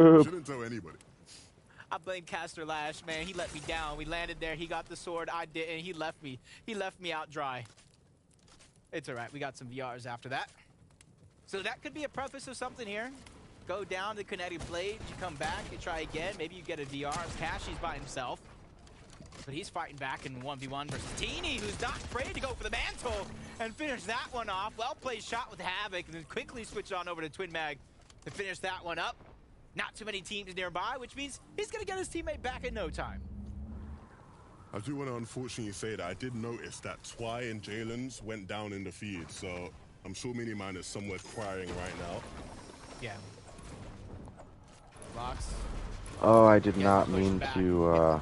Shouldn't tell anybody. I blame Caster Lash, man. He let me down. We landed there. He got the sword. I didn't. He left me. He left me out dry. It's all right. We got some VRs after that. So that could be a preface of something here. Go down to Kinetic Blade. You come back. You try again. Maybe you get a VR. Cashy's by himself. But he's fighting back in 1v1 versus Teeny, who's not afraid to go for the mantle and finish that one off. Well played shot with Havoc, and then quickly switch on over to Twin Mag to finish that one up. Not too many teams nearby, which means he's going to get his teammate back in no time. I do want to unfortunately say that I did notice that Twy and Jalen's went down in the feed, so I'm sure Mini Man is somewhere crying right now. Yeah. Box. Oh, I did not mean back, to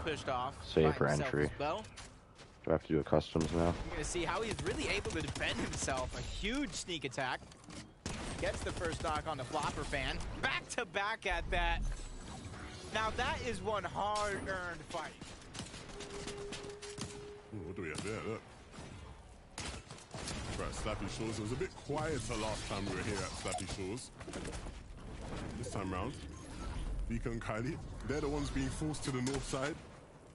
save for himself entry. Well. Do I have to do a customs now? You're going to see how he's really able to defend himself. A huge sneak attack. Gets the first knock on the Flopper fan. Back to back at that. Now that is one hard-earned fight. Ooh, what do we have there? Look. Right, Slappy Shores. It was a bit quieter last time we were here at Slappy Shores. This time round, Vika and Kylie, they're the ones being forced to the north side,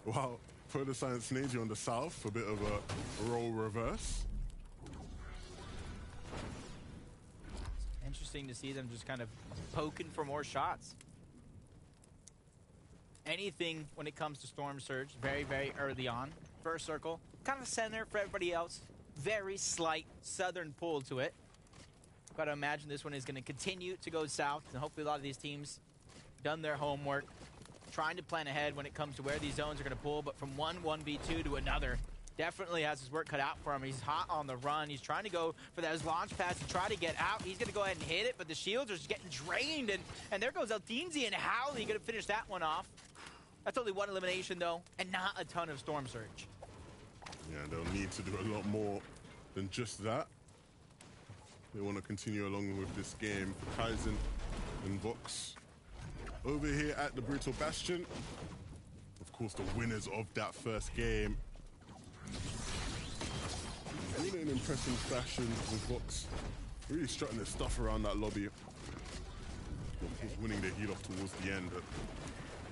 while Further Science Naji on the south, a bit of a role reverse. Interesting to see them just kind of poking for more shots. Anything when it comes to Storm Surge, very, very early on. First circle, kind of center for everybody else. Very slight southern pull to it. Got to imagine this one is going to continue to go south, and hopefully a lot of these teams done their homework, trying to plan ahead when it comes to where these zones are going to pull, but from one 1v2 to another. Definitely has his work cut out for him. He's hot on the run. He's trying to go for those launch pads to try to get out. He's going to go ahead and hit it, but the shields are just getting drained. And there goes Altinzi and Howley going to finish that one off. That's only one elimination, though, and not a ton of Storm Surge. Yeah, they'll need to do a lot more than just that. They want to continue along with this game for Kaizen and Vox. Over here at the Brutal Bastion, of course, the winners of that first game. Doing it in impressive fashion with Vox. Really strutting their stuff around that lobby. Of course, winning their heat off towards the end. But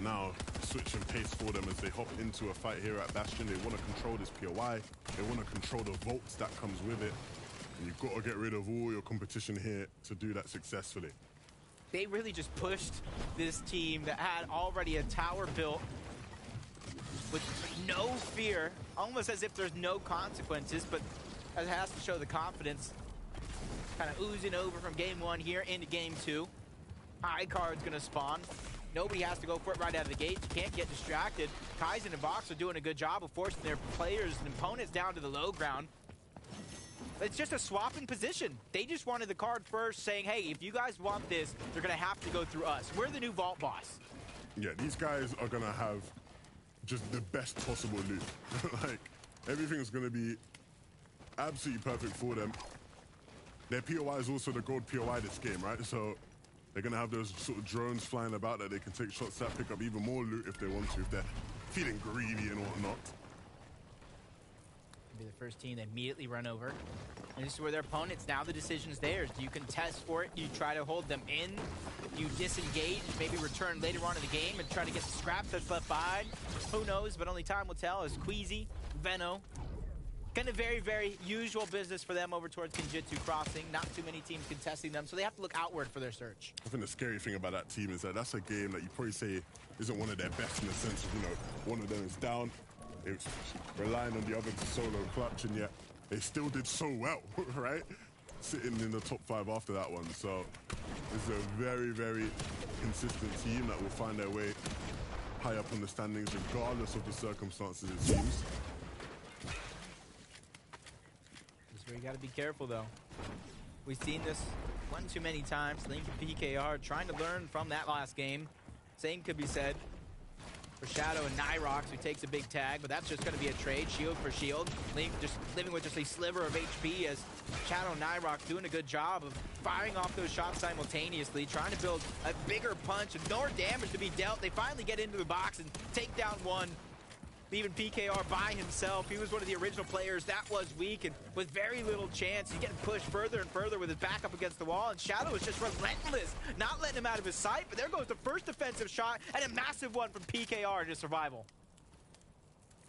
now, switching pace for them as they hop into a fight here at Bastion. They want to control this POI. They want to control the volts that comes with it. And you've got to get rid of all your competition here to do that successfully. They really just pushed this team that had already a tower built with no fear, almost as if there's no consequences, but it has to show the confidence kind of oozing over from game one here into game two. High card's gonna spawn. Nobody has to go for it right out of the gate. You can't get distracted. Kaizen and Vox are doing a good job of forcing their players and opponents down to the low ground. It's just a swap in position. They just wanted the card first, saying, hey, if you guys want this, they're gonna have to go through us. We're the new Vault boss. Yeah, these guys are gonna have just the best possible loot. Like, everything's gonna be absolutely perfect for them. Their POI is also the gold POI this game, right? So they're gonna have those sort of drones flying about that they can take shots at, pick up even more loot if they want to, if they're feeling greedy and whatnot. Be the first team to immediately run over. And this is where their opponents, now the decision's theirs. Do you contest for it? Do you try to hold them in? Do you disengage, maybe return later on in the game and try to get the scraps that's left behind? Who knows, but only time will tell as Queasy, Veno, kind of very, very usual business for them over towards Kinjitsu Crossing. Not too many teams contesting them, so they have to look outward for their search. I think the scary thing about that team is that that's a game that you probably say isn't one of their best in the sense of, you know, one of them is down. It's relying on the other to solo clutch, and yet they still did so well, right? Sitting in the top 5 after that one. So it's a very, very consistent team that will find their way high up on the standings regardless of the circumstances, it seems. This is where you got to be careful, though. We've seen this one too many times. Link and PKR trying to learn from that last game. Same could be said for Shadow and Nyrox, who takes a big tag, but that's just going to be a trade, shield for shield. Link just living with just a sliver of HP as Shadow and Nyrox doing a good job of firing off those shots simultaneously, trying to build a bigger punch and more damage to be dealt. They finally get into the box and take down one. leaving PKR by himself. He was one of the original players that was weak and with very little chance. He's getting pushed further and further with his back up against the wall, and Shadow is just relentless, not letting him out of his sight. But there goes the first defensive shot and a massive one from PKR into survival.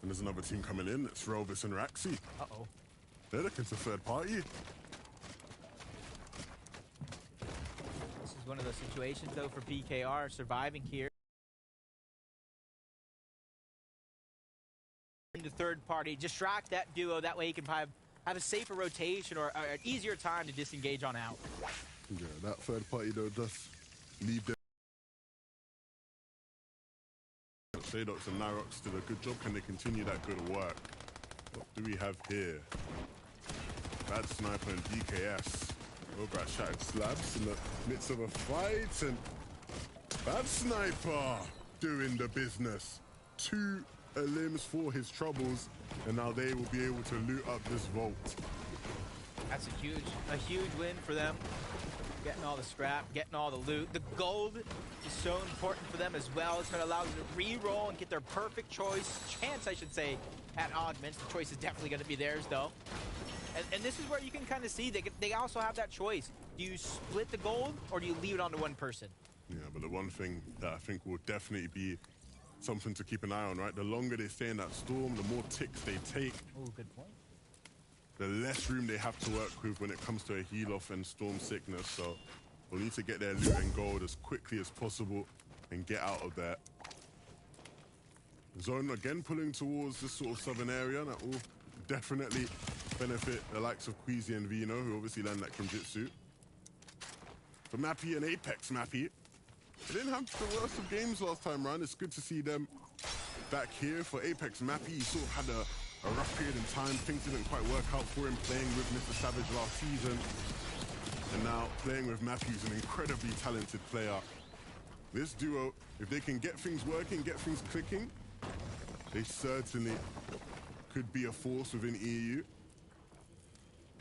And there's another team coming in. It's Rovis and Raxi. Uh-oh. They're looking to third party. This is one of those situations, though, for PKR surviving here. The third party, distract that duo. That way he can have a safer rotation or an easier time to disengage on out. Yeah, that third party, though, does leave them. Shadox and Nyrox did a good job. Can they continue that good work? What do we have here? Bad Sniper and DKS over at Shattered Slabs in the midst of a fight, and Bad Sniper doing the business. 2 elims for his troubles, and now they will be able to loot up this vault. That's a huge win for them. Getting all the scrap, getting all the loot. The gold is so important for them as well. It's going to allow them to re-roll and get their perfect chance, I should say, at augments. The choice is definitely going to be theirs, though. And this is where you can kind of see they also have that choice. Do you split the gold, or do you leave it onto one person? Yeah, but the one thing that I think will definitely be something to keep an eye on, right? The longer they stay in that storm, the more ticks they take. Oh, good point. The less room they have to work with when it comes to a heal-off and storm sickness. So we'll need to get their loot and gold as quickly as possible and get out of there. Zone again pulling towards this sort of southern area. That will definitely benefit the likes of Queasy and Vino, who obviously learned that Kinjutsu. For Mappy and Apex, Mappy, they didn't have the worst of games last time around. It's good to see them back here. For Apex, Mappy, he sort of had a rough period in time. Things didn't quite work out for him playing with Mr. Savage last season. And now playing with Mappy, who's an incredibly talented player. This duo, if they can get things working, get things clicking, they certainly could be a force within EU.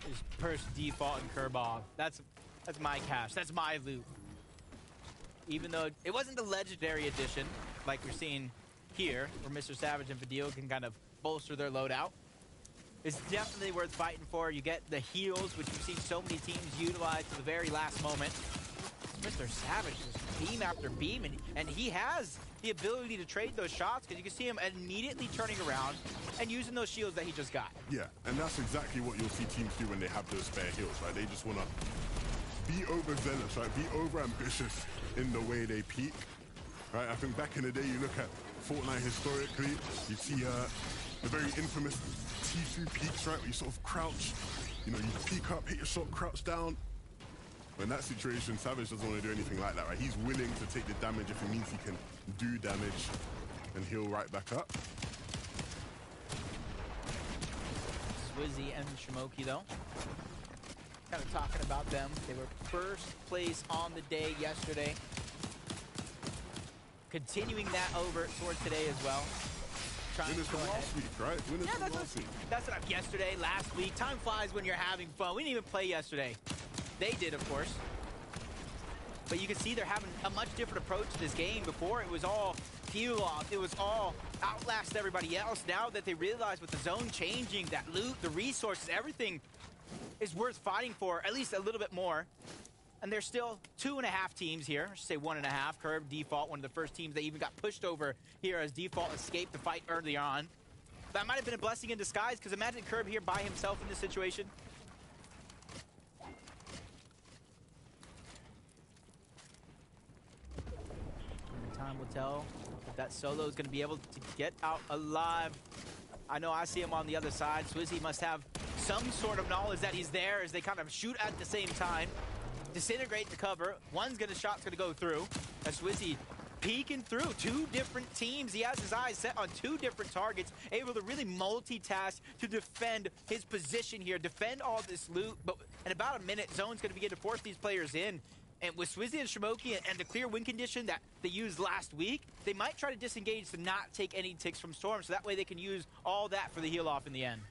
Just Perch, Default, and Kerbov. That's my cash. That's my loot. Even though it wasn't the legendary edition, like we're seeing here, where Mr. Savage and Fadil can kind of bolster their loadout, it's definitely worth fighting for. You get the heals, which you've seen so many teams utilize to the very last moment. Mr. Savage just beam after beam, and he has the ability to trade those shots, because you can see him immediately turning around and using those shields that he just got. Yeah, and that's exactly what you'll see teams do when they have those spare heals, right? They just want to be overzealous, right? Be over-ambitious in the way they peak, right? I think back in the day, you look at Fortnite historically, you see the very infamous T2 peaks, right? Where you sort of crouch, you know, you peek up, hit your shot, crouch down. But in that situation, Savage doesn't want to do anything like that, right? He's willing to take the damage if it means he can do damage and heal right back up. Swizzy and Shimoki, though, kind of talking about them. They were first place on the day yesterday. Continuing that over towards today as well. Winners from last week, right? Winners from last week. That's what yesterday, last week. Time flies when you're having fun. We didn't even play yesterday. They did, of course. But you can see they're having a much different approach to this game. Before, it was all heal off. It was all outlast everybody else. Now that they realize with the zone changing, that loot, the resources, everything is worth fighting for, at least a little bit more. And there's still 2.5 teams here. I should say 1.5. Curb, Default, one of the first teams that even got pushed over here as Default escaped the fight early on. That might have been a blessing in disguise, because imagine Curb here by himself in this situation. Time will tell if that solo is going to be able to get out alive. I know I see him on the other side. Swizzy must have some sort of knowledge that he's there as they kind of shoot at the same time. Disintegrate the cover. Shot's going to go through. As Swizzy peeking through 2 different teams. He has his eyes set on 2 different targets, able to really multitask to defend his position here, defend all this loot. But in about a minute, Zone's going to begin to force these players in. And with Swizzy and Shimoki and the clear win condition that they used last week, they might try to disengage to not take any ticks from Storm, so that way they can use all that for the heal off in the end.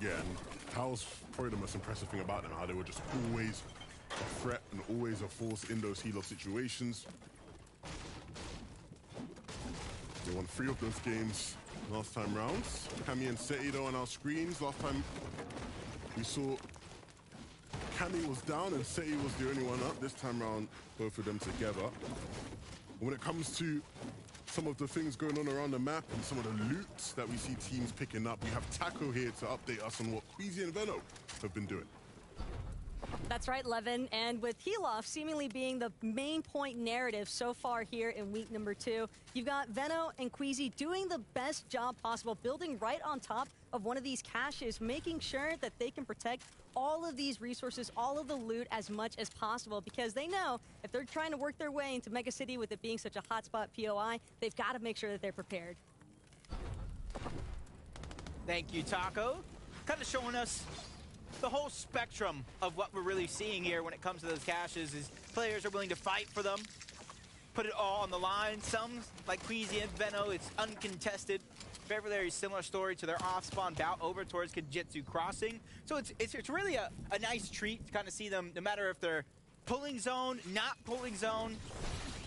Yeah, and that was probably the most impressive thing about them, how they were just always a threat and always a force in those heal off situations. They won 3 of those games last time rounds. Cammy and Seti though on our screens. Last time we saw Cammy was down and Seti was the only one up. This time round, both of them together. When it comes to some of the things going on around the map and some of the loot that we see teams picking up, we have Taco here to update us on what Queasy and Veno have been doing. That's right, Levin. And with Heloff seemingly being the main point narrative so far here in week number 2, you've got Veno and Queasy doing the best job possible, building right on top of one of these caches, making sure that they can protect all of these resources, all of the loot as much as possible, because they know if they're trying to work their way into Mega City with it being such a hotspot POI, they've got to make sure that they're prepared. Thank you, Taco. Kind of showing us the whole spectrum of what we're really seeing here when it comes to those caches is players are willing to fight for them, put it all on the line. Some, like Queasy and Veno, it's uncontested. Very similar story to their off-spawn bout over towards Kajitsu Crossing. So it's really a nice treat to kind of see them, no matter if they're pulling zone, not pulling zone,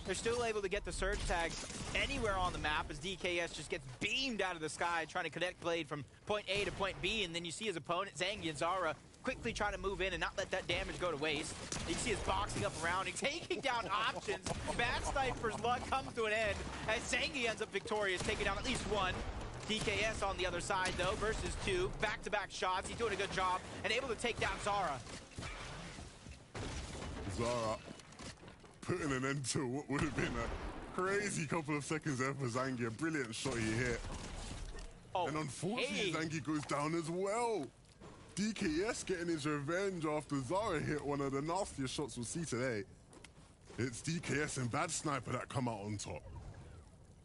they're still able to get the surge tags anywhere on the map as DKS just gets beamed out of the sky trying to connect Blade from point A to point B, and then you see his opponent, Zangi and Zara, quickly trying to move in and not let that damage go to waste. You see his boxing up around, he's taking down options. Bad Sniper's luck comes to an end as Zangi ends up victorious, taking down at least one. DKS on the other side, though, versus 2. Back-to-back shots. He's doing a good job and able to take down Zara. Zara putting an end to what would have been a crazy couple of seconds there for Zangi. A brilliant shot he hit. Oh, and unfortunately, Zangi goes down as well. DKS getting his revenge after Zara hit one of the nastiest shots we'll see today. It's DKS and Bad Sniper that come out on top.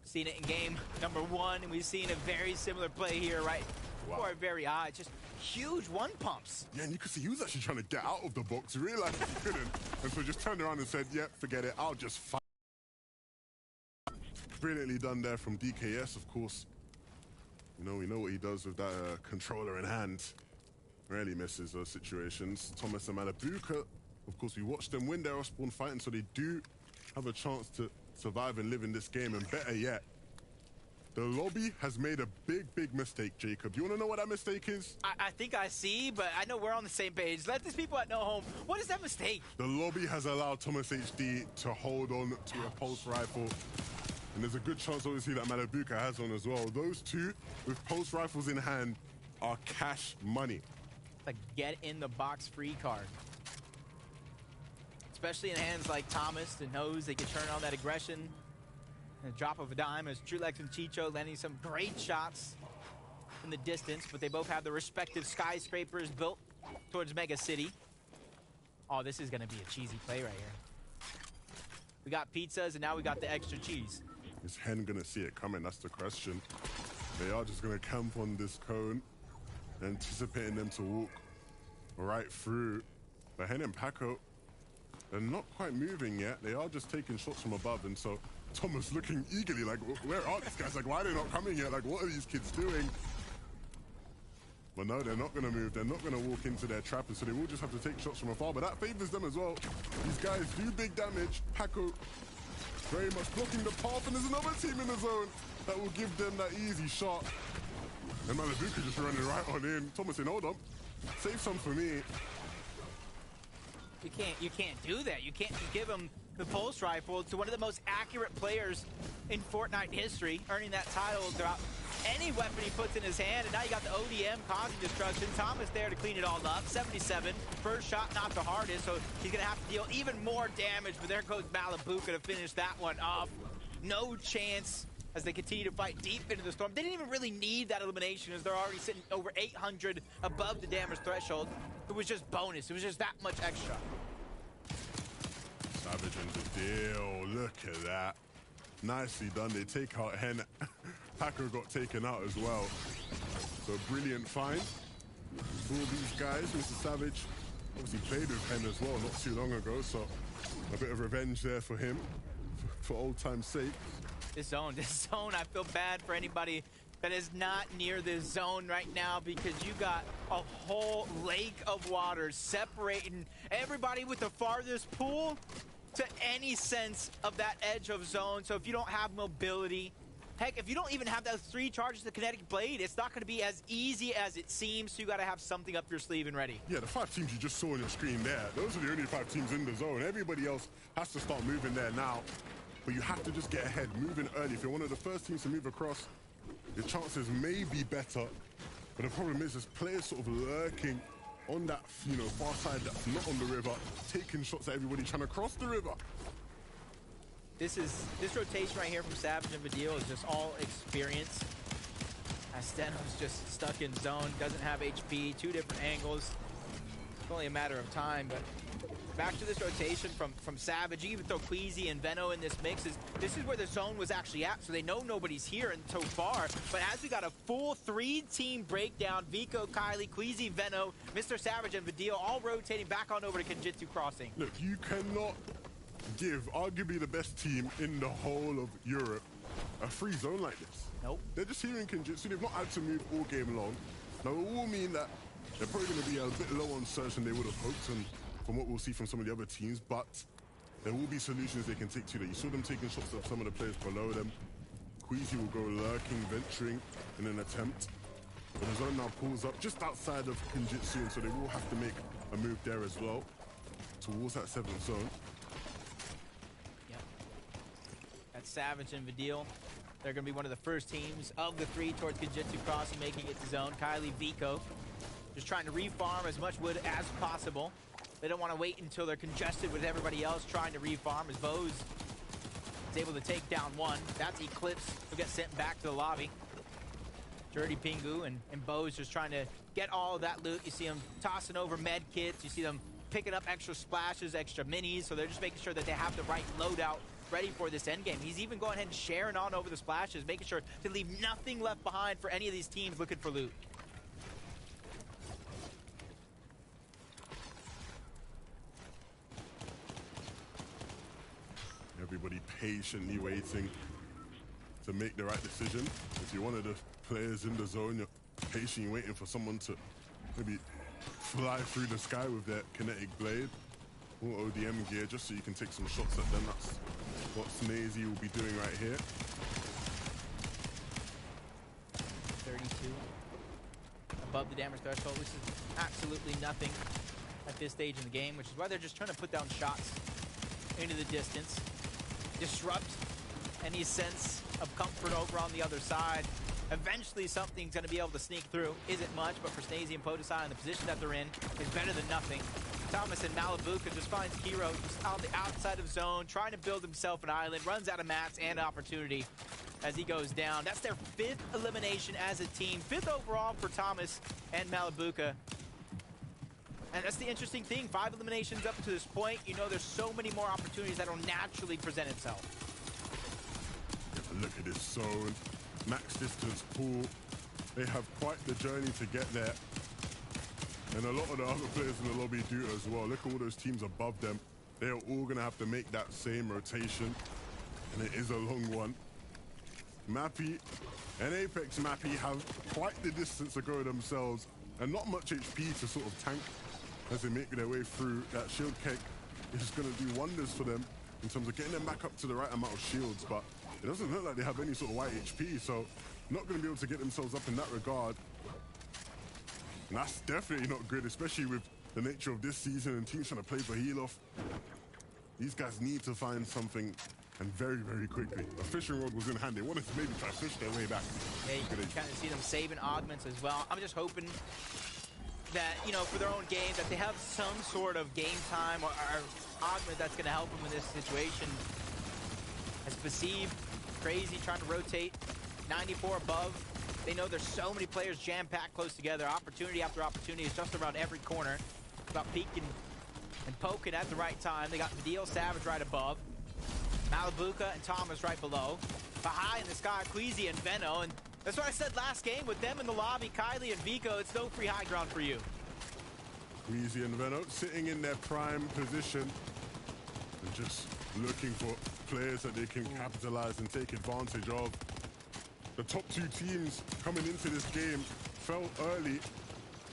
Seen it in game number 1, and we've seen a very similar play here right before our very eyes. Just huge one pumps. Yeah, and you could see he was actually trying to get out of the box. He realized he couldn't, and so just turned around and said, yep, forget it, I'll just fight. Brilliantly done there from DKS, of course. You know, we know what he does with that controller in hand. Rarely misses those situations. Thomas and Malabuka, of course, we watched them win their off-spawn fighting, so they do have a chance to survive and live in this game, and better yet, the lobby has made a big mistake, Jacob. You want to know what that mistake is? I think I see, but I know we're on the same page. Let these people at no home. What is that mistake? The lobby has allowed Thomas HD to hold on to a pulse rifle, and there's a good chance, obviously, that Malabuka has one as well. Those two, with pulse rifles in hand, are cash money. A get-in-the-box free card. Especially in hands like Thomas, that knows they can turn on that aggression. And a drop of a dime as Trulex and Chicho landing some great shots from the distance, but they both have their respective skyscrapers built towards Mega City. Oh, this is going to be a cheesy play right here. We got pizzas, and now we got the extra cheese. Is Hen going to see it coming? That's the question. They are just going to camp on this cone, anticipating them to walk right through. But Hen and Paco, they're not quite moving yet. They are just taking shots from above, and so Thomas looking eagerly like, where are these guys? Like, why are they not coming yet? Like, what are these kids doing? But no, they're not going to move. They're not going to walk into their trappers, so they will just have to take shots from afar. But that favors them as well. These guys do big damage. Paco very much blocking the path, and there's another team in the zone that will give them that easy shot. And Malabuka just running right on in. Thomas saying, hold on, save some for me. You can't do that. You can't just give him the pulse rifle to one of the most accurate players in Fortnite history, earning that title throughout any weapon he puts in his hand. And now you got the ODM causing destruction. Thomas there to clean it all up. 77. First shot not the hardest, so he's going to have to deal even more damage. But there goes Malabuka to finish that one off. No chance as they continue to fight deep into the storm. They didn't even really need that elimination as they're already sitting over 800 above the damage threshold. It was just bonus. It was just that much extra. Savage in the deal. Look at that. Nicely done. They take out Hen. Paco got taken out as well. So brilliant find for these guys. Mr. Savage obviously played with Hen as well not too long ago. So a bit of revenge there for him for old time's sake. This zone, I feel bad for anybody that is not near this zone right now because you got a whole lake of water separating everybody with the farthest pool to any sense of that edge of zone. So if you don't have mobility, Heck, if you don't even have those 3 charges of the kinetic blade, it's not going to be as easy as it seems, so you got to have something up your sleeve and ready. Yeah, the 5 teams you just saw on your screen there, those are the only 5 teams in the zone. Everybody else has to start moving there now. But you have to just get ahead, moving early. If you're one of the first teams to move across, your chances may be better. But the problem is, there's players sort of lurking on that, you know, far side that's not on the river, taking shots at everybody trying to cross the river. This rotation right here from Savage and Vidil is just all experience. As Steno's just stuck in zone, doesn't have HP, 2 different angles. It's only a matter of time, but back to this rotation from Savage. You even throw Queasy and Veno in this mix. This is where the zone was actually at, so they know nobody's here and so far. But as we got a full 3-team breakdown, Vico, Kylie, Queasy, Veno, Mr. Savage, and Vidil all rotating back on over to Kenjutsu Crossing. Look, you cannot give arguably the best team in the whole of Europe a free zone like this. Nope. They're just here in Kenjutsu. They've not had to move all game long. Now, it will mean that they're probably going to be a bit low on search than they would have hoped, and from what we'll see from some of the other teams, but there will be solutions they can take to that. You saw them taking shots at some of the players below them. Queasy will go lurking, venturing in an attempt. But the zone now pulls up just outside of Kenjutsu, and so they will have to make a move there as well towards that 7th zone. Yep. That's Savage and Vidil. They're going to be one of the first teams of the 3 towards Kenjutsu Crossing, making it to zone. Kylie, Vico, just trying to refarm as much wood as possible. They don't want to wait until they're congested with everybody else trying to refarm, as Bose is able to take down 1. That's Eclipse, who gets sent back to the lobby. Dirty Pingu and Bose just trying to get all of that loot. You see them tossing over med kits. You see them picking up extra splashes, extra minis. So they're just making sure that they have the right loadout ready for this endgame. He's even going ahead and sharing on over the splashes, making sure to leave nothing left behind for any of these teams looking for loot. Everybody patiently waiting to make the right decision. If you're one of the players in the zone, you're patiently waiting for someone to maybe fly through the sky with their kinetic blade or ODM gear, just so you can take some shots at them. That's what Snazy will be doing right here. 32. Above the damage threshold. This is absolutely nothing at this stage in the game, which is why they're just trying to put down shots into the distance. Disrupt any sense of comfort over on the other side. Eventually something's going to be able to sneak through. Isn't much, but for Snazy and Podesai in the position that they're in is better than nothing. Thomas and Malibuca just finds Hero just on the outside of zone, trying to build himself an island, runs out of mats and opportunity as he goes down. That's their 5th elimination as a team, 5th overall for Thomas and Malibuca. And that's the interesting thing, 5 eliminations up to this point. You know there's so many more opportunities that'll naturally present itself. Yeah, look at this zone. Max distance pool. They have quite the journey to get there. And a lot of the other players in the lobby do as well. Look at all those teams above them. They are all going to have to make that same rotation. And it is a long one. Mappy and Apex Mappy have quite the distance to go themselves. And not much HP to sort of tank as they make their way through. That shield cake is going to do wonders for them in terms of getting them back up to the right amount of shields. But it doesn't look like they have any sort of white HP. So not going to be able to get themselves up in that regard. And that's definitely not good, especially with the nature of this season and teams trying to play for heal-off. These guys need to find something, and very, very quickly. A fishing rod was in hand. They wanted to maybe try to fish their way back. Yeah, you can kind of see them saving augments as well. I'm just hoping that, you know, for their own game, that they have some sort of game time or augment that's going to help them in this situation. As Faceve, crazy, trying to rotate 94 above. They know there's so many players jam-packed close together. Opportunity after opportunity is just around every corner. It's about peeking and poking at the right time. They got Vidil, Savage right above. Malibuca and Thomas right below. But high in the sky, Queasy and Veno. And that's what I said last game. With them in the lobby, Kylie and Vico, it's no free high ground for you. Queasy and Veno sitting in their prime position and just looking for players that they can capitalize and take advantage of. The top 2 teams coming into this game fell early,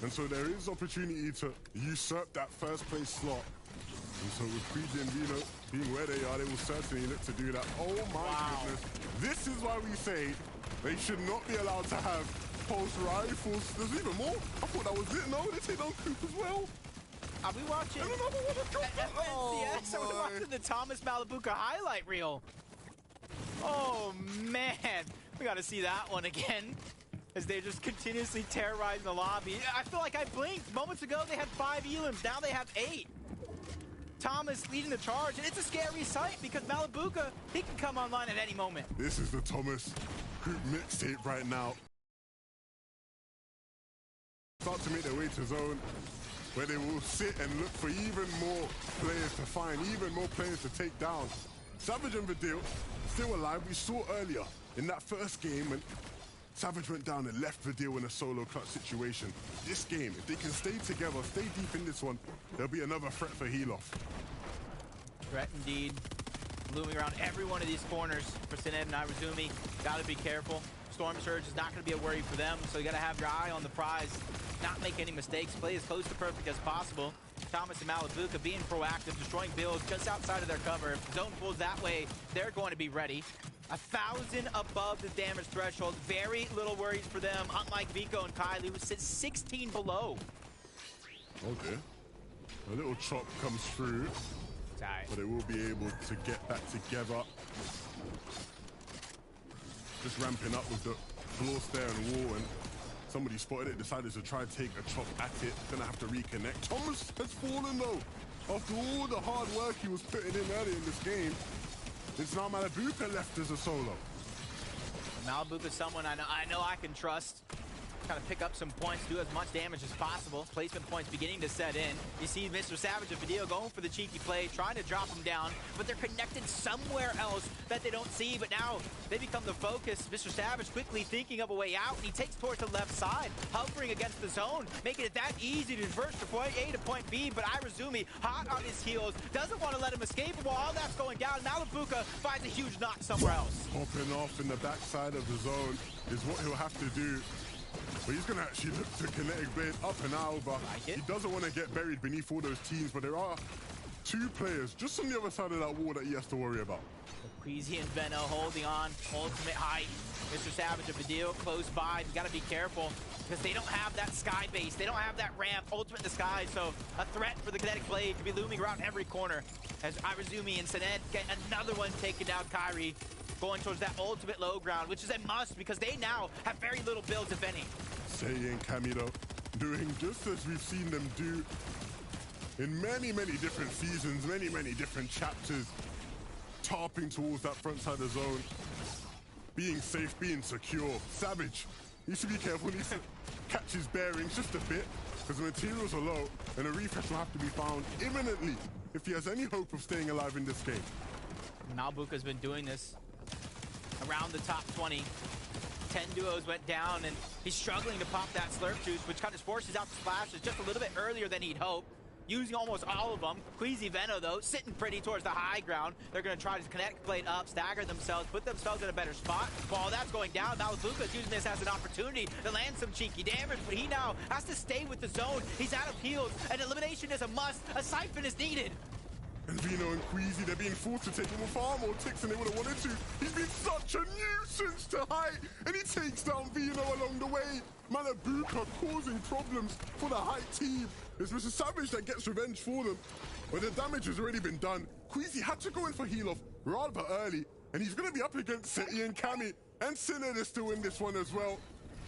and so there is opportunity to usurp that first place slot. And so with Queasy and Veno being where they are, they will certainly look to do that. Oh my goodness. This is why we say they should not be allowed to have pulse rifles. There's even more. I thought that was it. No, they take down Coop as well. Are we watching? And another one has dropped. FNCS, we're watching the Thomas Malabuka highlight reel. Oh, man. We got to see that one again as they're just continuously terrorizing the lobby. I feel like I blinked. Moments ago, they had 5 elims. Now they have 8. Thomas leading the charge, and it's a scary sight because Malabuka, he can come online at any moment. This is the Thomas Group mixtape right now. Start to make their way to zone, where they will sit and look for even more players to find, even more players to take down. Savage and Vidil still alive. We saw earlier in that first game when Savage went down and left Vidil in a solo clutch situation. This game, if they can stay together, stay deep in this one, there'll be another threat for Helof. Threat indeed. Looming around every one of these corners for Sined and Irazumi. Gotta be careful. Storm Surge is not going to be a worry for them, so you got to have your eye on the prize. Not make any mistakes. Play as close to perfect as possible. Thomas and Malabuka being proactive, destroying builds just outside of their cover. If zone pulls that way, they're going to be ready. 1,000 above the damage threshold. Very little worries for them, unlike Vico and Kylie, who sits 16 below. Okay. A little chop comes through, but they will be able to get that together. Just ramping up with the floor stair and wall, and somebody spotted it, decided to try and take a chop at it. Gonna have to reconnect. Thomas has fallen though. After all the hard work he was putting in earlier in this game, it's now Malabuka left as a solo. Malabuka is someone I know I can trust. Kind of pick up some points, do as much damage as possible. Placement points beginning to set in. You see Mr. Savage and Vidil going for the cheeky play, trying to drop him down, but they're connected somewhere else that they don't see, but now they become the focus. Mr. Savage quickly thinking of a way out, and he takes towards the left side, hovering against the zone, making it that easy to diverge to point A to point B, but Irazumi, hot on his heels, doesn't want to let him escape, and while all that's going down, Malabuka finds a huge knock somewhere else. Popping off in the backside of the zone is what he'll have to do. But he's going to actually look to Kinetic Blade up and out, but he doesn't want to get buried beneath all those teams. But there are 2 players just on the other side of that wall that he has to worry about. Queasy and Veno holding on, ultimate height. Mr. Savage and Vidil close by. You got to be careful because they don't have that sky base. They don't have that ramp, ultimate in the sky. So a threat for the Kinetic Blade to be looming around every corner as Irazumi and Sined get another one taking down Kyrie. Going towards that ultimate low ground, which is a must because they now have very little builds, if any. Sei and Camilo doing just as we've seen them do in many, many different seasons, many different chapters. Tarping towards that front side of the zone. Being safe, being secure. Savage needs to be careful, needs to catch his bearings just a bit because the materials are low and a refresh will have to be found imminently if he has any hope of staying alive in this game. Malabuka's been doing this around the top 20. 10 duos went down, and he's struggling to pop that slurp juice, which kind of forces out the splashes just a little bit earlier than he'd hoped. Using almost all of them. Queasy Veno, though, sitting pretty towards the high ground. They're going to try to connect blade up, stagger themselves, put themselves in a better spot. While that's going down, Malabuka's using this as an opportunity to land some cheeky damage, but he now has to stay with the zone. He's out of heals, and elimination is a must. A siphon is needed. And Veno and Queasy, they're being forced to take him far more ticks than they would have wanted to. He's been such a nuisance to Height, and he takes down Veno along the way. Malabuka causing problems for the Height team. It's Mr. Savage that gets revenge for them, but the damage has already been done. Queasy had to go in for heal off rather early, and he's going to be up against Seti and Cammy, and Sinner is still in this one as well.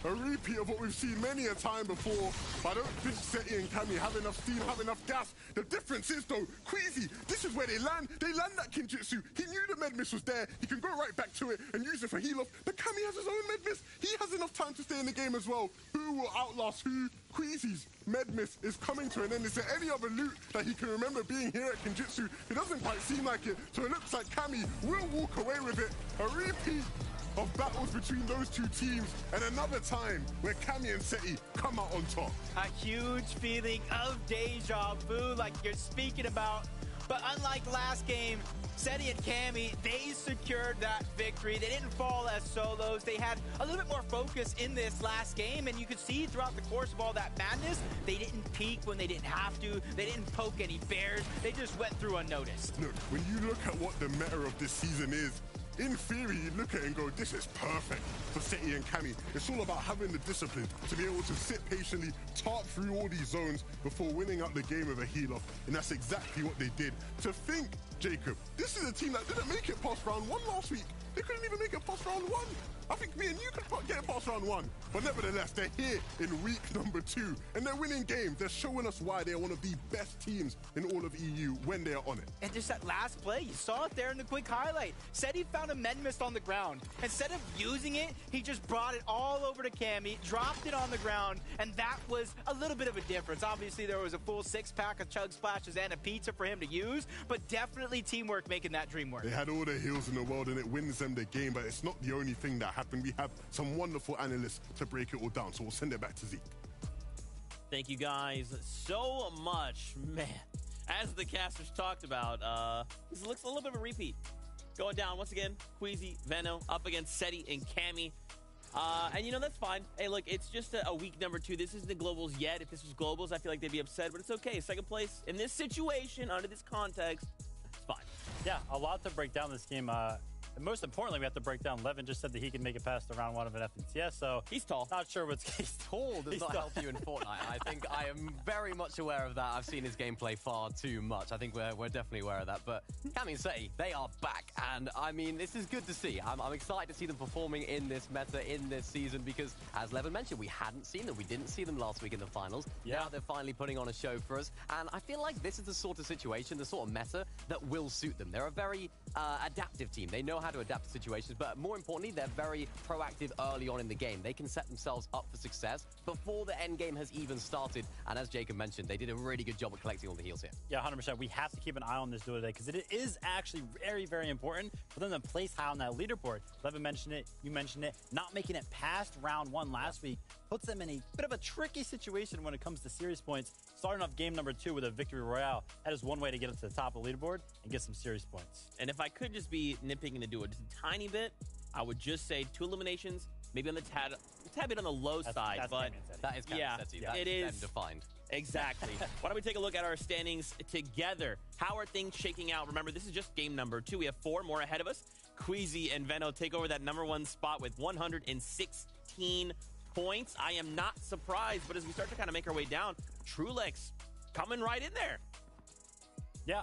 A repeat of what we've seen many a time before, but I don't think Seti and Cammy have enough steam, have enough gas. The difference is though, Queasy, this is where they land that Kinjutsu. He knew the med miss was there, he can go right back to it and use it for heal off, but Cammy has his own med miss. He has enough time to stay in the game as well. Who will outlast who? Queasy's med miss is coming to an end. Is there any other loot that he can remember being here at Kinjutsu? It doesn't quite seem like it, so it looks like Cammy will walk away with it. A repeat of battles between those 2 teams, and another time where Cammy and Seti come out on top. A huge feeling of deja vu like you're speaking about. But unlike last game, Seti and Cammy, they secured that victory. They didn't fall as solos. They had a little bit more focus in this last game, and you could see throughout the course of all that madness, they didn't peek when they didn't have to. They didn't poke any bears. They just went through unnoticed. Look, when you look at what the meta of this season is, in theory, you look at it and go, this is perfect for Seti and Cammy. It's all about having the discipline to be able to sit patiently, talk through all these zones before winning out the game with a heal-off. And that's exactly what they did. To think, Jacob, this is a team that didn't make it past round 1 last week. They couldn't even make it past round 1. I think me and you could get past round 1. But nevertheless, they're here in week number 2. And they're winning games. They're showing us why they're one of the best teams in all of EU when they're on it. And just that last play, you saw it there in the quick highlight. Said he found a med mist on the ground. Instead of using it, he just brought it all over to Cammy, dropped it on the ground, and that was a little bit of a difference. Obviously, there was a full 6-pack of chug splashes and a pizza for him to use, but definitely teamwork making that dream work. They had all the heals in the world, and it wins them the game, but it's not the only thing that happened. We have some wonderful analysts to break it all down, so we'll send it back to Zeke. Thank you guys so much. Man, as the casters talked about, this looks a little bit of a repeat. Going down once again, Queasy, Veno up against Seti and Cammy. And you know, that's fine. Hey, look, it's just a week number 2. This isn't the Globals yet. If this was Globals, I feel like they'd be upset, but it's okay. Second place in this situation, under this context, it's fine. Yeah, a lot to break down this game. And most importantly, we have to break down. Levin just said that he can make it past the round 1 of an FNCS, so he's tall. Not sure what's he's tall. Does not help you in Fortnite. I think I am very much aware of that. I've seen his gameplay far too much. I think we're definitely aware of that. But Cammy and Seti, they are back, and I mean, this is good to see. I'm excited to see them performing in this meta in this season because, as Levin mentioned, we hadn't seen them. We didn't see them last week in the finals. Yeah. Now they're finally putting on a show for us, and I feel like this is the sort of situation, the sort of meta that will suit them. They're a very adaptive team. They know how to adapt to situations, but more importantly, they're very proactive early on in the game. They can set themselves up for success before the end game has even started. And as Jacob mentioned, they did a really good job of collecting all the heals here. Yeah, 100%. We have to keep an eye on this duo today because it is actually very, very important for them to place high on that leaderboard. Levin mentioned it, you mentioned it. Not making it past round 1 last week puts them in a bit of a tricky situation when it comes to series points. Starting off game number 2 with a victory royale, that is one way to get up to the top of the leaderboard and get some series points. And if I could just be nitpicking the duo just a tiny bit, I would just say 2 eliminations, maybe on the tad bit on the low side, but that is kind of Seti. It is defined. Exactly. Why don't we take a look at our standings together? How are things shaking out? Remember, this is just game number 2. We have 4 more ahead of us. Queasy and Veno take over that number 1 spot with 116 points. I am not surprised, but as we start to kind of make our way down, Trulex coming right in there. Yeah.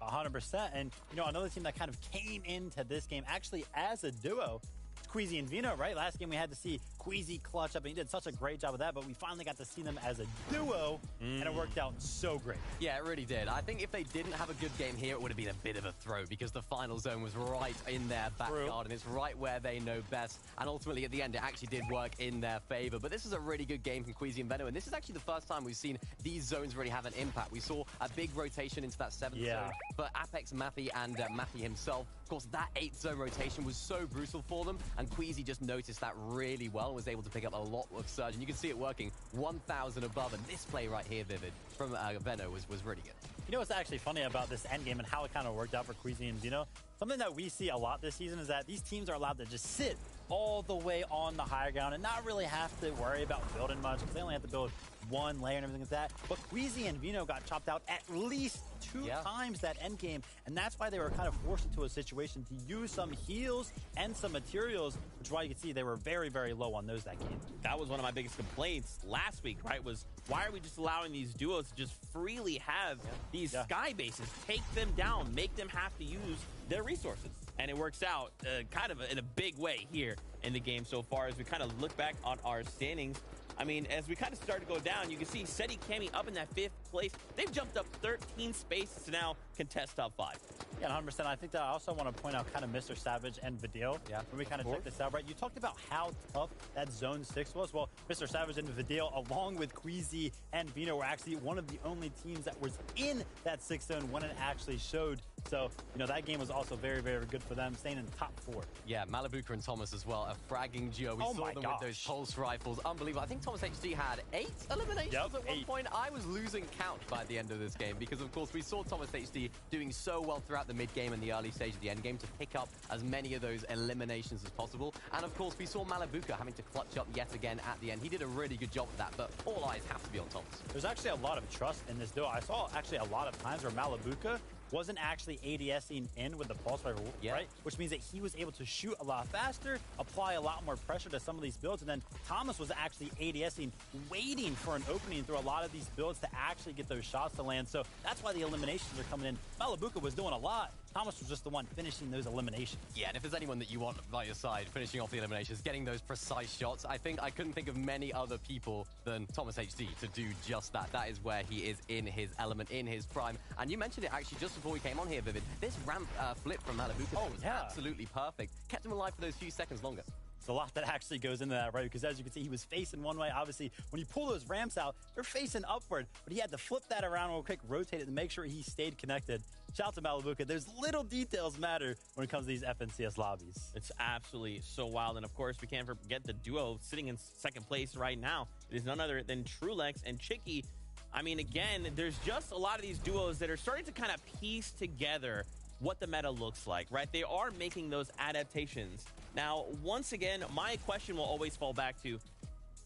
100%. And, you know, another team that kind of came into this game actually as a duo, Queasy and Veno, right? Last game we had to see Queasy clutch up, and he did such a great job of that, but we finally got to see them as a duo, and it worked out so great. Yeah, it really did. I think if they didn't have a good game here, it would have been a bit of a throw because the final zone was right in their backyard, and it's right where they know best. And ultimately, at the end, it actually did work in their favor. But this is a really good game from Queasy and Veno, and this is actually the first time we've seen these zones really have an impact. We saw a big rotation into that 7th zone, but Apex, Mathy, and Mathy himself, of course, that 8th zone rotation was so brutal for them, and Queasy just noticed that really well and was able to pick up a lot of surge, and you can see it working 1,000 above, and this play right here, Vivid, from Veno was really good. You know what's actually funny about this endgame and how it kind of worked out for Queasy and Veno? Something that we see a lot this season is that these teams are allowed to just sit all the way on the higher ground and not really have to worry about building much because they only have to build 1 layer and everything like that. But Queasy and Veno got chopped out at least 2 times that end game, and that's why they were kind of forced into a situation to use some heals and some materials, which is why you can see they were very, very low on those that game. That was one of my biggest complaints last week, right? Was why are we just allowing these duos to just freely have these sky bases, take them down, make them have to use their resources? And it works out kind of in a big way here in the game so far as we kind of look back on our standings. I mean, as we kind of start to go down, you can see Seti, Cammy up in that 5th place. They've jumped up 13 spaces to now contest top 5. Yeah, 100%. I think that I also want to point out kind of Mr. Savage and Vidal. Yeah, when we kind of check this out, right? You talked about how tough that Zone 6 was. Well, Mr. Savage and Vidal, along with Queasy and Veno, were actually one of the only teams that was in that 6th zone when it actually showed. So, you know, that game was also very, very good for them, staying in the top 4. Yeah, Malibuka and Thomas as well, a fragging duo. We saw them with those pulse rifles. Unbelievable. I think Thomas HD had 8 eliminations at one point. I was losing count by the end of this game because, of course, we saw Thomas HD doing so well throughout the mid-game and the early stage of the end game to pick up as many of those eliminations as possible. And, of course, we saw Malibuka having to clutch up yet again at the end. He did a really good job of that, but all eyes have to be on Thomas. There's actually a lot of trust in this duo. I saw actually a lot of times where Malibuka wasn't actually ADSing in with the pulse rifle, right? Which means that he was able to shoot a lot faster, apply a lot more pressure to some of these builds, and then Thomas was actually ADSing, waiting for an opening through a lot of these builds to actually get those shots to land. So that's why the eliminations are coming in. Malabuka was doing a lot. Thomas was just the one finishing those eliminations. Yeah, and if there's anyone that you want by your side, finishing off the eliminations, getting those precise shots, I think I couldn't think of many other people than Thomas HD to do just that. That is where he is in his element, in his prime. And you mentioned it actually just before we came on here, Vivid. This ramp flip from Malabuka was absolutely perfect. Kept him alive for those few seconds longer. It's a lot that actually goes into that, right? Because as you can see, he was facing one way. Obviously, when you pull those ramps out, they're facing upward. But he had to flip that around real quick, rotate it, to make sure he stayed connected. Shout out to Malabuka. There's little details matter when it comes to these FNCS lobbies. It's absolutely so wild. And of course, we can't forget the duo sitting in second place right now. It is none other than Trulex and Chicky. I mean, again, there's just a lot of these duos that are starting to kind of piece together what the meta looks like, right? They are making those adaptations. Now, once again, my question will always fall back to,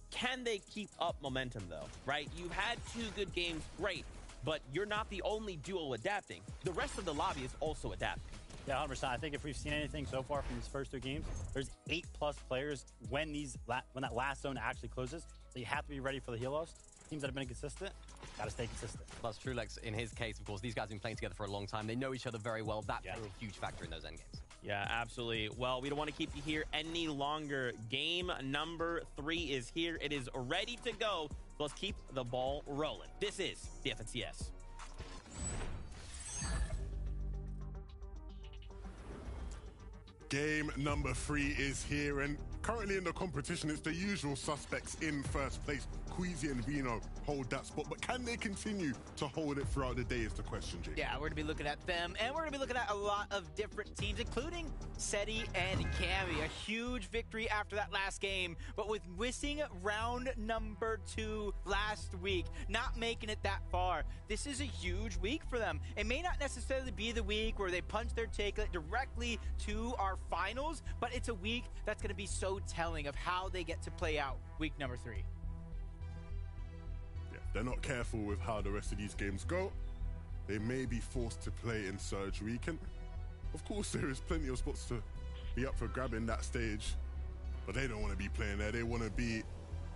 can they keep up momentum, though, right? You've had 2 good games, great, but you're not the only duo adapting. The rest of the lobby is also adapting. Yeah, 100%. I think if we've seen anything so far from these first 2 games, there's 8+ players when that last zone actually closes. So you have to be ready for the heal-offs. Teams that have been consistent, got to stay consistent. Plus, Trulex, in his case, of course, these guys have been playing together for a long time. They know each other very well. That's a huge factor in those endgames. Yeah, absolutely. Well, we don't want to keep you here any longer. Game number 3 is here. It is ready to go. So let's keep the ball rolling. This is the FNCS. Game number 3 is here, and currently in the competition, it's the usual suspects in first place. Queasy and Vino hold that spot, but can they continue to hold it throughout the day is the question, Jake. Yeah, we're going to be looking at them, and we're going to be looking at a lot of different teams, including SETI and Cami. A huge victory after that last game, but with missing round number 2 last week, not making it that far. This is a huge week for them. It may not necessarily be the week where they punch their ticket directly to our finals, but it's a week that's going to be so telling of how they get to play out week number 3. Yeah, they're not careful with how the rest of these games go. They may be forced to play in Surge Week, and of course there is plenty of spots to be up for grabbing that stage, but they don't want to be playing there. They want to be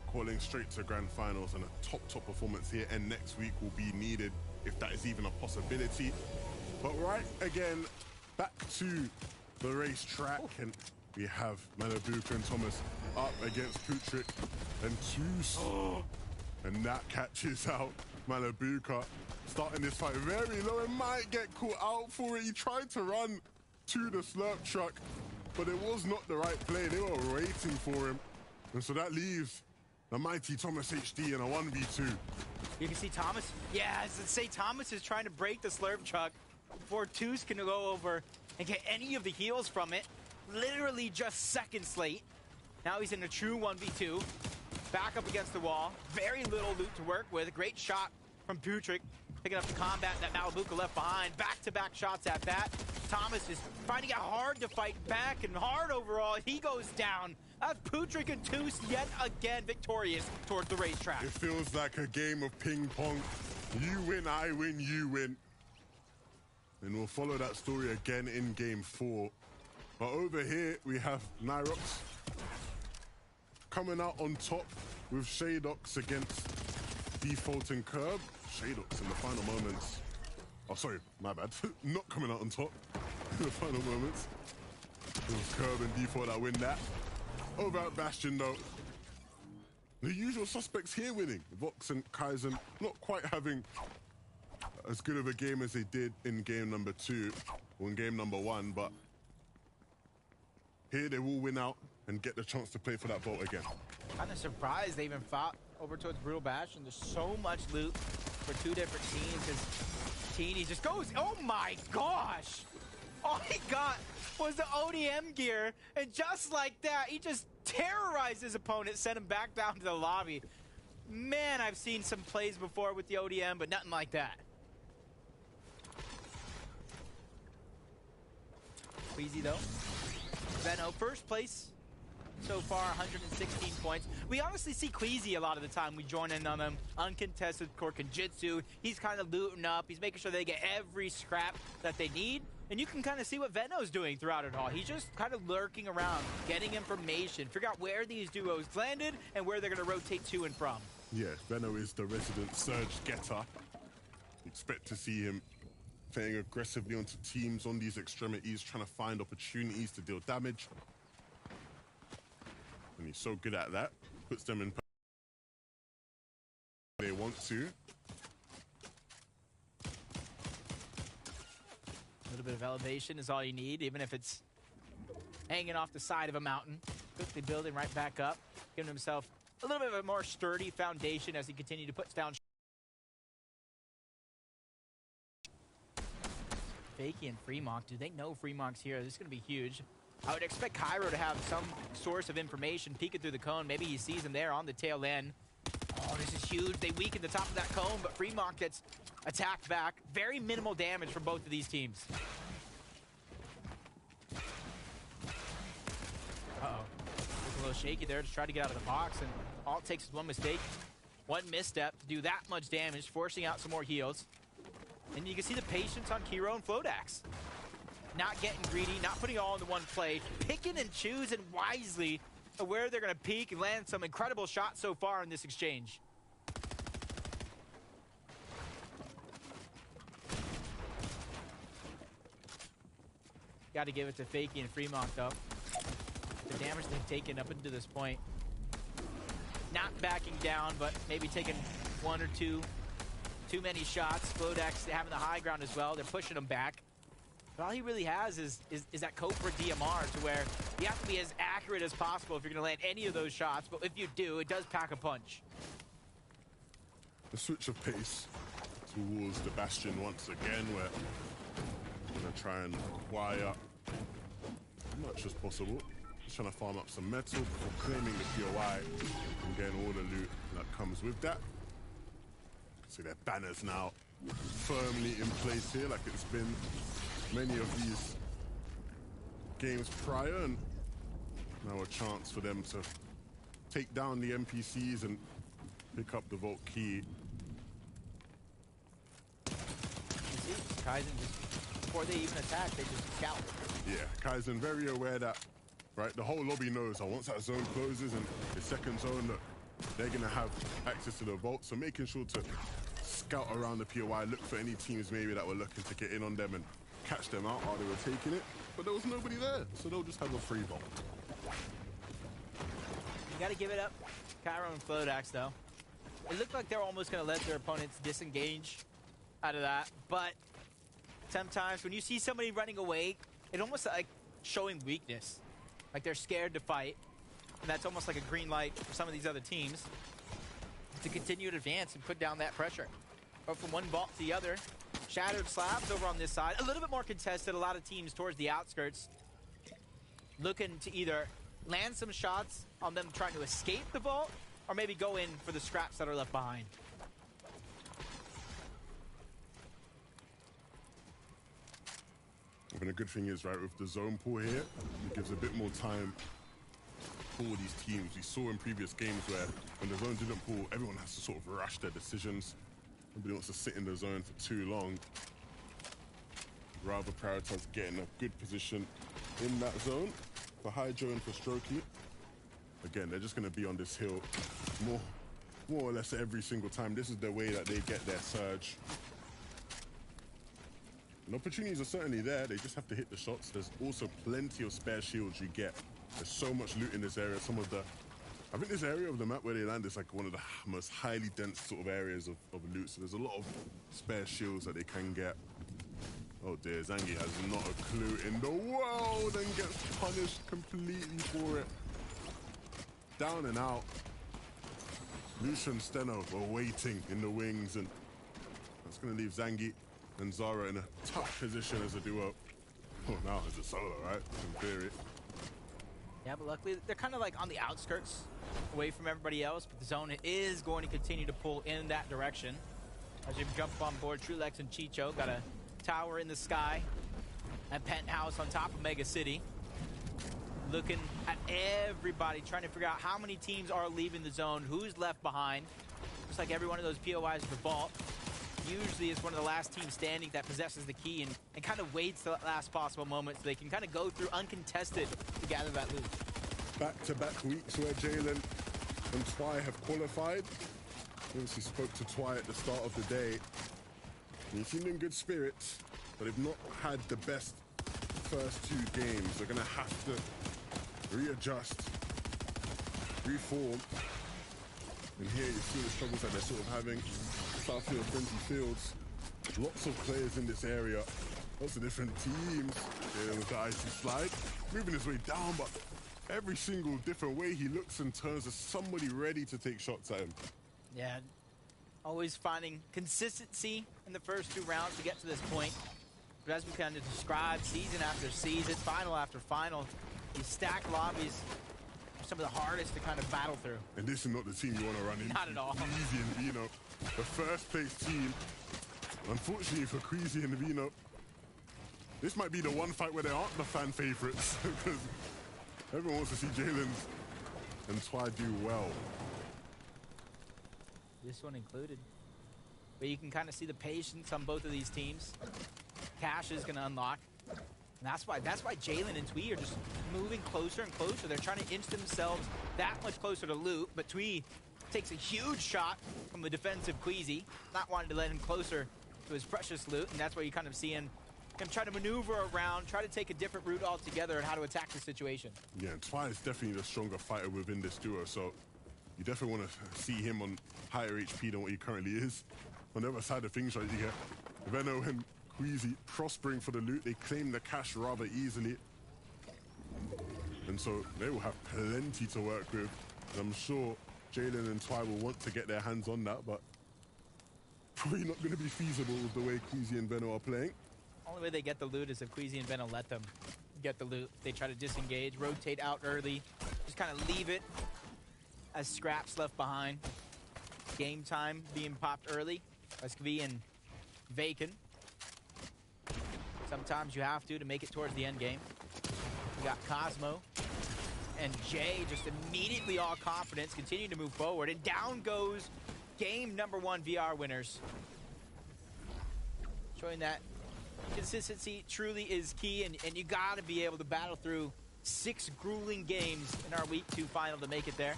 calling straight to grand finals, and a top performance here and next week will be needed if that is even a possibility. But right, again, back to the racetrack, and we have Malabuka and Thomas up against Putrick and Toos. And that catches out Malabuka, starting this fight very low and might get caught out for it. He tried to run to the slurp truck, but it was not the right play. They were waiting for him. And so that leaves the mighty Thomas HD in a 1v2. You can see Thomas. Yeah, as I say, Thomas is trying to break the slurp truck before Toos can go over and get any of the heals from it. Literally just seconds late. Now he's in a true 1v2. Back up against the wall. Very little loot to work with. A great shot from Putrick, picking up the combat that Malabuka left behind. Back-to-back shots at that. Thomas is finding it hard to fight back and hard overall. He goes down. That's Putrick and Toos yet again victorious towards the racetrack. It feels like a game of ping pong. You win, I win, you win. And we'll follow that story again in game 4. But over here, we have Nyrox coming out on top with Shadox against Default and Curb. Shadox in the final moments. Oh, sorry, my bad. Not coming out on top in the final moments. It was Curb and Default that win that. Over at Bastion, though, the usual suspects here winning. Vox and Kaizen not quite having as good of a game as they did in game number 2 or in game number 1, but here they will win out and get the chance to play for that vault again. Kind of surprised they even fought over towards Brutal Bastion. There's so much loot for 2 different teams as Teeny just goes, oh my gosh! All he got was the ODM gear, and just like that, he just terrorized his opponent, sent him back down to the lobby. Man, I've seen some plays before with the ODM, but nothing like that. Queasy though. Veno, first place. so far, 116 points. We honestly see Queasy a lot of the time. We join in on him. Uncontested Korkenjutsu. He's kind of looting up. He's making sure they get every scrap that they need. And you can kind of see what Veno's doing throughout it all. He's just kind of lurking around, getting information, figure out where these duos landed and where they're going to rotate to and from. Yeah, Veno is the resident surge getter. Expect to see him playing aggressively onto teams on these extremities, trying to find opportunities to deal damage. And he's so good at that. Puts them in they want to. A little bit of elevation is all you need, even if it's hanging off the side of a mountain. Quickly building right back up, giving himself a little bit of a more sturdy foundation as he continues to put down. Fakey and Fremont, do they know Fremont's here? This is going to be huge. I would expect Cairo to have some source of information peeking through the cone. Maybe he sees him there on the tail end. Oh, this is huge. They weaken the top of that cone, but Fremont gets attacked back. Very minimal damage from both of these teams. Uh-oh. Looks a little shaky there to try to get out of the box, and all it takes is one mistake, one misstep to do that much damage, forcing out some more heals. And you can see the patience on Kiro and Flodax. Not getting greedy, not putting it all into one play, picking and choosing wisely where they're going to peak and land some incredible shots so far in this exchange. Got to give it to Fakey and Fremont, though. The damage they've taken up until this point. Not backing down, but maybe taking one or two too many shots. Flodax having the high ground as well. They're pushing him back. But all he really has is that Cobra DMR, to where you have to be as accurate as possible if you're going to land any of those shots. But if you do, it does pack a punch. The switch of pace towards the Bastion once again, where we're going to try and acquire as much as possible. Just trying to farm up some metal before claiming the POI and getting all the loot that comes with that. See their banners now firmly in place here, like it's been many of these games prior, and now a chance for them to take down the NPCs and pick up the vault key. You see, Kaizen just, before they even attack, they just scout. Yeah, Kaizen very aware that, right, the whole lobby knows that once that zone closes and the second zone, that they're gonna have access to the vault, so making sure to scout around the POI, look for any teams maybe that were looking to get in on them and catch them out while they were taking it, but there was nobody there, so they'll just have a free vault. You gotta give it up, Cairo and Flodax, though. It looked like they were almost gonna let their opponents disengage out of that, but sometimes when you see somebody running away, it almost like showing weakness, like they're scared to fight, and that's almost like a green light for some of these other teams to continue to advance and put down that pressure. But from one vault to the other, shattered slabs over on this side, a little bit more contested, a lot of teams towards the outskirts looking to either land some shots on them trying to escape the vault, or maybe go in for the scraps that are left behind. And the good thing is, right, with the zone pool here, it gives a bit more time for these teams. We saw in previous games where when the zone didn't pull, everyone has to sort of rush their decisions. Nobody wants to sit in the zone for too long. Rather prioritize getting a good position in that zone. For Hydro and for Strokey, again, they're just going to be on this hill more or less every single time. This is the way that they get their surge. And opportunities are certainly there. They just have to hit the shots. There's also plenty of spare shields you get. There's so much loot in this area. I think this area of the map where they land is like one of the most highly dense sort of areas of loot. So there's a lot of spare shields that they can get. Oh dear, Zangi has not a clue in the world and gets punished completely for it. Down and out. Lucian Steno were waiting in the wings, and that's going to leave Zangi and Zara in a tough position as a duo. Oh, now as a solo, right? In theory. Yeah, but luckily they're kind of like on the outskirts, away from everybody else, but the zone is going to continue to pull in that direction. As you jump on board, Trulex and Chicho got a tower in the sky, a penthouse on top of Mega City. looking at everybody, trying to figure out how many teams are leaving the zone, who's left behind. Looks like every one of those POIs for Vault usually is one of the last teams standing that possesses the key and kind of waits till that last possible moment so they can kind of go through uncontested to gather that loot. Back-to-back weeks where Jalen and Twy have qualified. Obviously spoke to Twy at the start of the day. He seemed in good spirits, but they've not had the best first 2 games. They're going to have to readjust, reform. And here you see the struggles that they're sort of having. Southfield, Frenzy Fields, lots of players in this area, lots of different teams. Yeah, with the icy slide, moving his way down, but every single different way he looks and turns, there's somebody ready to take shots at him. Yeah, always finding consistency in the first 2 rounds to get to this point. But as we kind of described, season after season, final after final, these stacked lobbies are some of the hardest to kind of battle through. And this is not the team you want to run into. Not at all. Queasy and Vino, the first place team. Unfortunately for Queasy and Vino, this might be the one fight where they aren't the fan favorites because everyone wants to see Jalen and Twy do well. This one included. But you can kind of see the patience on both of these teams. Cash is going to unlock. And that's why Jalen and Twee are just moving closer and closer. They're trying to inch themselves that much closer to loot, but Twee takes a huge shot from the defensive Queasy, not wanting to let him closer to his precious loot, and that's where you kind of see him try to maneuver around, try to take a different route altogether and how to attack the situation. Yeah, and Twy is definitely the stronger fighter within this duo, so you definitely want to see him on higher HP than what he currently is. On the other side of things, right, you get Venno and Queasy prospering for the loot. They claim the cash rather easily. And so they will have plenty to work with. And I'm sure Jalen and Twy will want to get their hands on that, but probably not going to be feasible with the way Queasy and Venno are playing. Only way they get the loot is if Queasy and Venno let them get the loot. They try to disengage, rotate out early, just kind of leave it as scraps left behind. Game time being popped early. SKV and Vacant. Sometimes you have to make it towards the end game. You got Cosmo and Jay just immediately all confidence, continue to move forward, and down goes game number 1 VR winners. Showing that consistency truly is key, and you got to be able to battle through 6 grueling games in our week 2 final to make it there.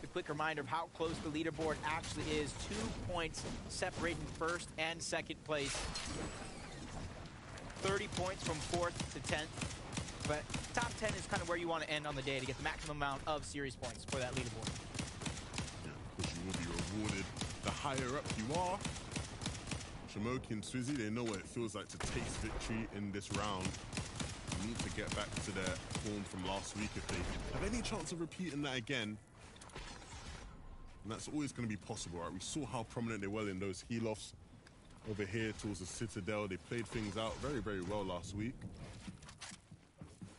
A quick reminder of how close the leaderboard actually is. 2 points separating first and second place. 30 points from 4th to 10th. But top 10 is kind of where you want to end on the day to get the maximum amount of series points for that leaderboard. Yeah, of course you will be rewarded the higher up you are. Shamoki and Swizzy, they know what it feels like to taste victory in this round. They need to get back to their form from last week if they have any chance of repeating that again. And that's always going to be possible, right? We saw how prominent they were in those heel-offs over here towards the Citadel. They played things out very, very well last week.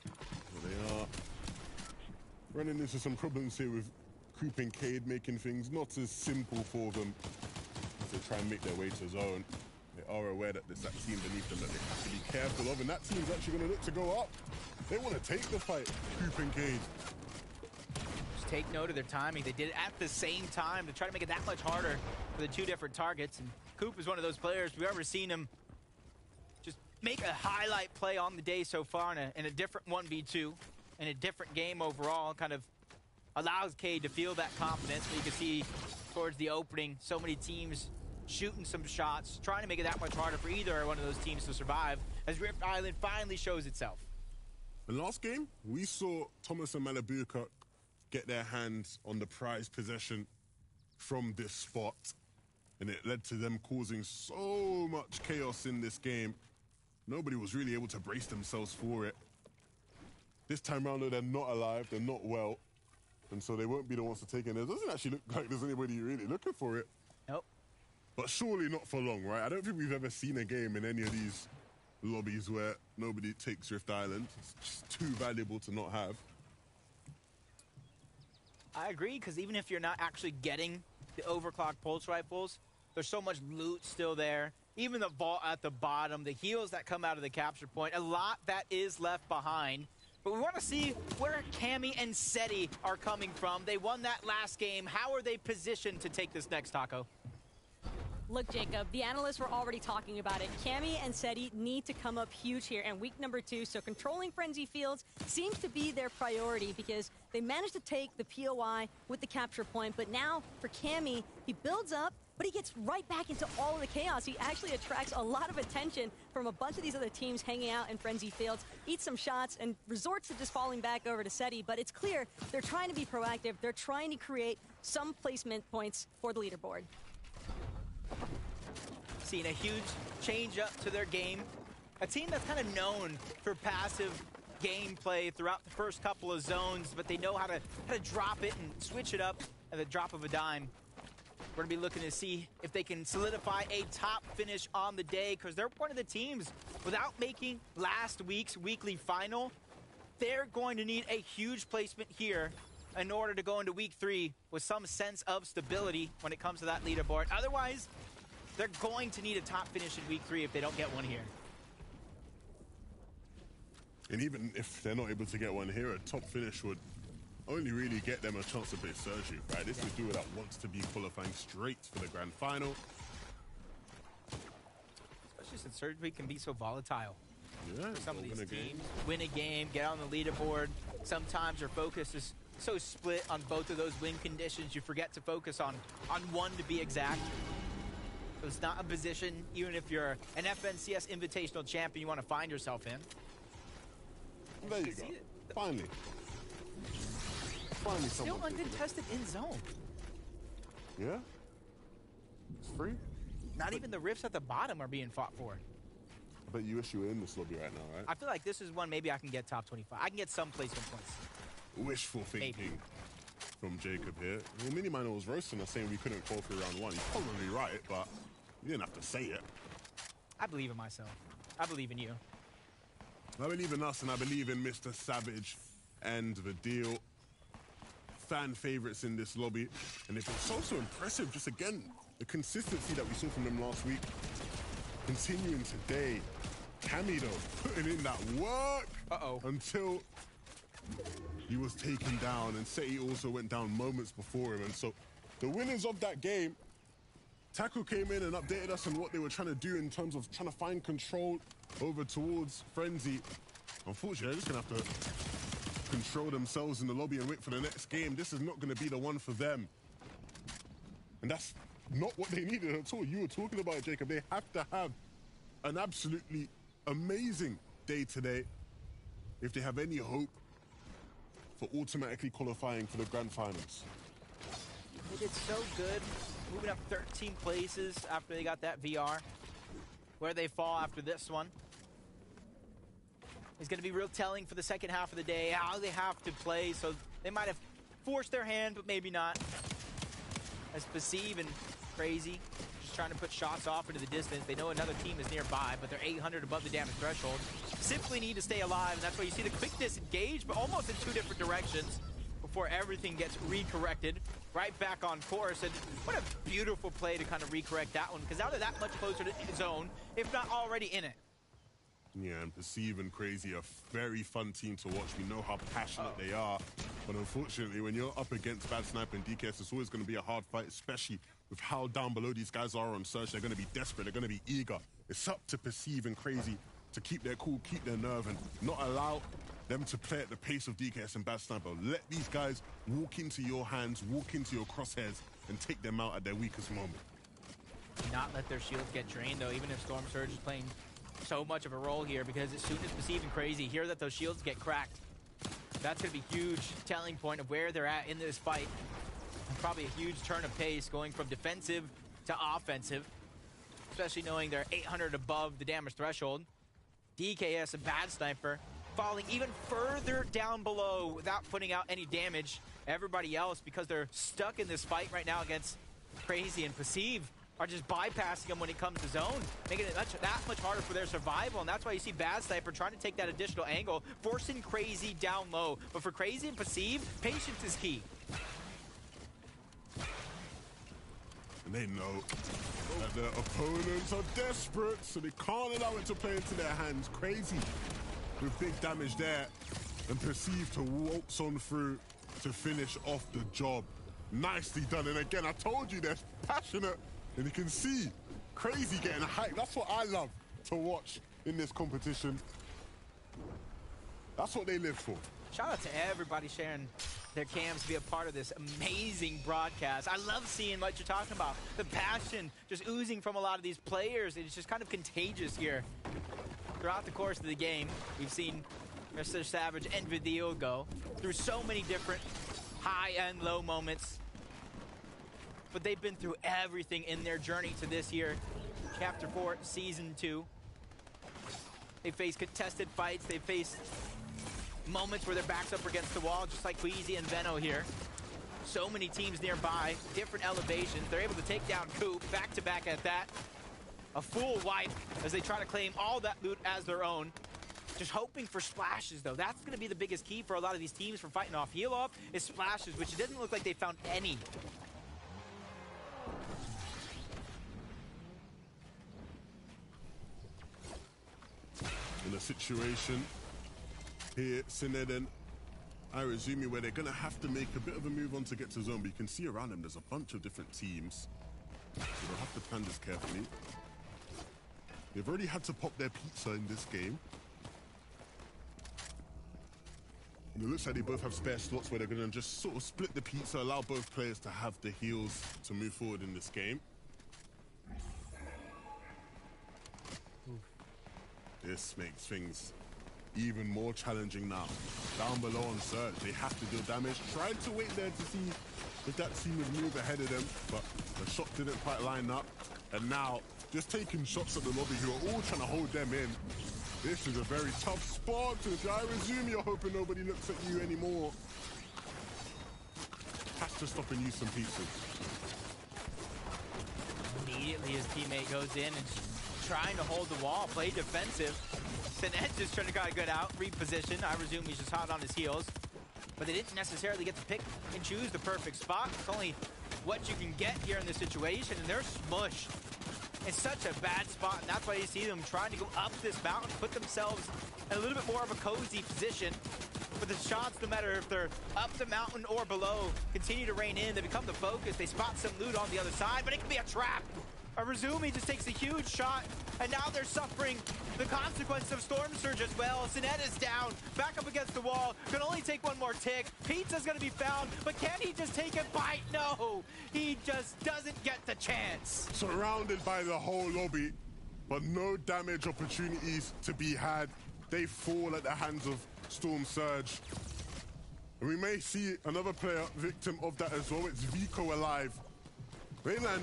But they are running into some problems here with Coop and Cade, making things not as simple for them as they try and make their way to zone. They are aware that there's that team beneath them that they have to be careful of, and that team's actually going to look to go up. They want to take the fight, Coop and Cade. Take note of their timing. They did it at the same time to try to make it that much harder for the 2 different targets. And Coop is one of those players we've ever seen him just make a highlight play on the day so far in a different 1v2, in a different game overall. Kind of allows Cade to feel that confidence. But you can see towards the opening, so many teams shooting some shots, trying to make it that much harder for either one of those teams to survive as Rift Island finally shows itself. The last game, we saw Thomas and Malabuka get their hands on the prize possession from this spot. And it led to them causing so much chaos in this game. Nobody was really able to brace themselves for it. This time around, though, they're not alive, they're not well. And so they won't be the ones to take it. It doesn't actually look like there's anybody really looking for it. Nope. But surely not for long, right? I don't think we've ever seen a game in any of these lobbies where nobody takes Rift Island. It's just too valuable to not have. I agree, because even if you're not actually getting the overclock pulse rifles, there's so much loot still there. Even the vault at the bottom, the heals that come out of the capture point, a lot that is left behind But we want to see where Cammy and Seti are coming from. They won that last game. How are they positioned to take this next, Taco? Look, Jacob, the analysts were already talking about it. Cammy and Seti need to come up huge here in week number 2, so controlling Frenzy Fields seems to be their priority because they managed to take the POI with the capture point, but now for Cammy, he builds up, but he gets right back into all of the chaos. He actually attracts a lot of attention from a bunch of these other teams hanging out in Frenzy Fields, eats some shots, and resorts to just falling back over to Seti, but it's clear they're trying to be proactive. They're trying to create some placement points for the leaderboard. Seeing a huge change up to their game. A team that's kind of known for passive gameplay throughout the first couple of zones, but they know how to drop it and switch it up at the drop of a dime. We're going to be looking to see if they can solidify a top finish on the day, because they're one of the teams without making last week's weekly final. They're going to need a huge placement here in order to go into week 3 with some sense of stability when it comes to that leaderboard. Otherwise, they're going to need a top finish in week 3 if they don't get one here. And even if they're not able to get one here, a top finish would only really get them a chance to beat Sergi, right? This is a duo that wants to be qualifying straight for the grand final. Especially since Sergi can be so volatile. Yeah, some of these teams win a game, get on the leaderboard. Sometimes their focus is so split on both of those win conditions, you forget to focus on one to be exact. So it's not a position, even if you're an FNCS Invitational champion, you want to find yourself in. There you go. Finally. Finally Still someone. uncontested in zone. Yeah? It's free? Not even the rifts at the bottom are being fought for. I bet you wish you were in this lobby right now, right? I feel like this is one maybe I can get top 25. I can get some placement points. Wishful thinking from Jacob here. Well, Miniminer was roasting us saying we couldn't call through round 1. He's probably right, but you didn't have to say it. I believe in myself. I believe in you. I believe in us, and I believe in Mr. Savage and the deal. Fan favorites in this lobby. And it's also impressive, just again, the consistency that we saw from them last week. Continuing today. Cammy, though, putting in that work until he was taken down. And Seti also went down moments before him. And so the winners of that game, Tackle came in and updated us on what they were trying to do in terms of trying to find control over towards Frenzy. Unfortunately, they're just going to have to control themselves in the lobby and wait for the next game. This is not going to be the one for them. And that's not what they needed at all. You were talking about it, Jacob. They have to have an absolutely amazing day today if they have any hope for automatically qualifying for the grand finals. They did so good, moving up 13 places after they got that VR. Where they fall after this one is going to be real telling for the second half of the day, how they have to play. So they might have forced their hand, but maybe not. As Perceive and Crazy just trying to put shots off into the distance. They know another team is nearby, but they're 800 above the damage threshold. Simply need to stay alive, and that's why you see the quick disengage, but almost in 2 different directions before everything gets recorrected. Right back on course, and what a beautiful play to kind of recorrect that one, because now they're that much closer to his zone, if not already in it. Yeah, and Perceive and Crazy are a very fun team to watch. We know how passionate they are, but unfortunately, when you're up against Bad Sniper and DKS, it's always going to be a hard fight, especially with how down below these guys are on Surge. They're going to be desperate, they're going to be eager. It's up to Perceive and Crazy to keep their cool, keep their nerve, and not allow them to play at the pace of DKS and Bad Sniper. Let these guys walk into your hands, walk into your crosshairs, and take them out at their weakest moment. Not let their shields get drained, though, even if Storm Surge is playing so much of a role here, because as soon as Perceive and Crazy hear that those shields get cracked, that's going to be a huge telling point of where they're at in this fight. And probably a huge turn of pace going from defensive to offensive, especially knowing they're 800 above the damage threshold. DKS and Bad Sniper falling even further down below without putting out any damage. Everybody else, because they're stuck in this fight right now against Crazy and Perceive, are just bypassing them when it comes to zone, making it that much harder for their survival. And that's why you see Bad Sniper trying to take that additional angle, forcing Crazy down low. But for Crazy and Perceive, patience is key. And they know that their opponents are desperate, so they can't allow it to play into their hands. Crazy with big damage there. and proceed to waltz on through to finish off the job. Nicely done. And again, I told you they're passionate, and you can see Crazy getting hyped. That's what I love to watch in this competition. That's what they live for. Shout out to everybody sharing their cams to be a part of this amazing broadcast. I love seeing what you're talking about. The passion just oozing from a lot of these players. It's just kind of contagious here. Throughout the course of the game, we've seen Mr. Savage and Vidil go through so many different high and low moments. But they've been through everything in their journey to this year. Chapter 4, Season 2. They face contested fights. They face moments where their back's up against the wall, just like Queasy and Veno here. So many teams nearby, different elevations. They're able to take down Coop, back-to-back at that. A full wipe as they try to claim all that loot as their own. Just hoping for splashes, though. That's going to be the biggest key for a lot of these teams from fighting off heal-off is splashes, which it doesn't look like they found any. In a situation here, Sined and Irazumi, where they're going to have to make a bit of a move on to get to zone, but you can see around them there's a bunch of different teams. So they'll have to plan this carefully. They've already had to pop their pizza in this game. And it looks like they both have spare slots where they're going to just sort of split the pizza, allow both players to have the heals to move forward in this game. This makes things even more challenging now. Down below on Surge, they have to deal damage. Tried to wait there to see if that team would move ahead of them, but the shot didn't quite line up. And now, just taking shots at the lobby who are all trying to hold them in. This is a very tough spot. If you're Irazumi, you're hoping nobody looks at you anymore. Has to stop and use some pieces. Immediately his teammate goes in and trying to hold the wall, play defensive. Sined just trying to get a good out, reposition. Irazumi's just hot on his heels. But they didn't necessarily get to pick and choose the perfect spot. It's only what you can get here in this situation, and they're smushed. It's such a bad spot, and that's why you see them trying to go up this mountain, put themselves in a little bit more of a cozy position. But the shots, no matter if they're up the mountain or below, continue to rain in. They become the focus. They spot some loot on the other side, but it can be a trap. Irazumi just takes a huge shot, and now they're suffering the consequence of Storm Surge as well. Sined is down, back up against the wall, can only take one more tick. Pizza's gonna be found, but can he just take a bite? No, he just doesn't get the chance. Surrounded by the whole lobby, but no damage opportunities to be had. They fall at the hands of Storm Surge. And we may see another player victim of that as well. It's Vico alive. They land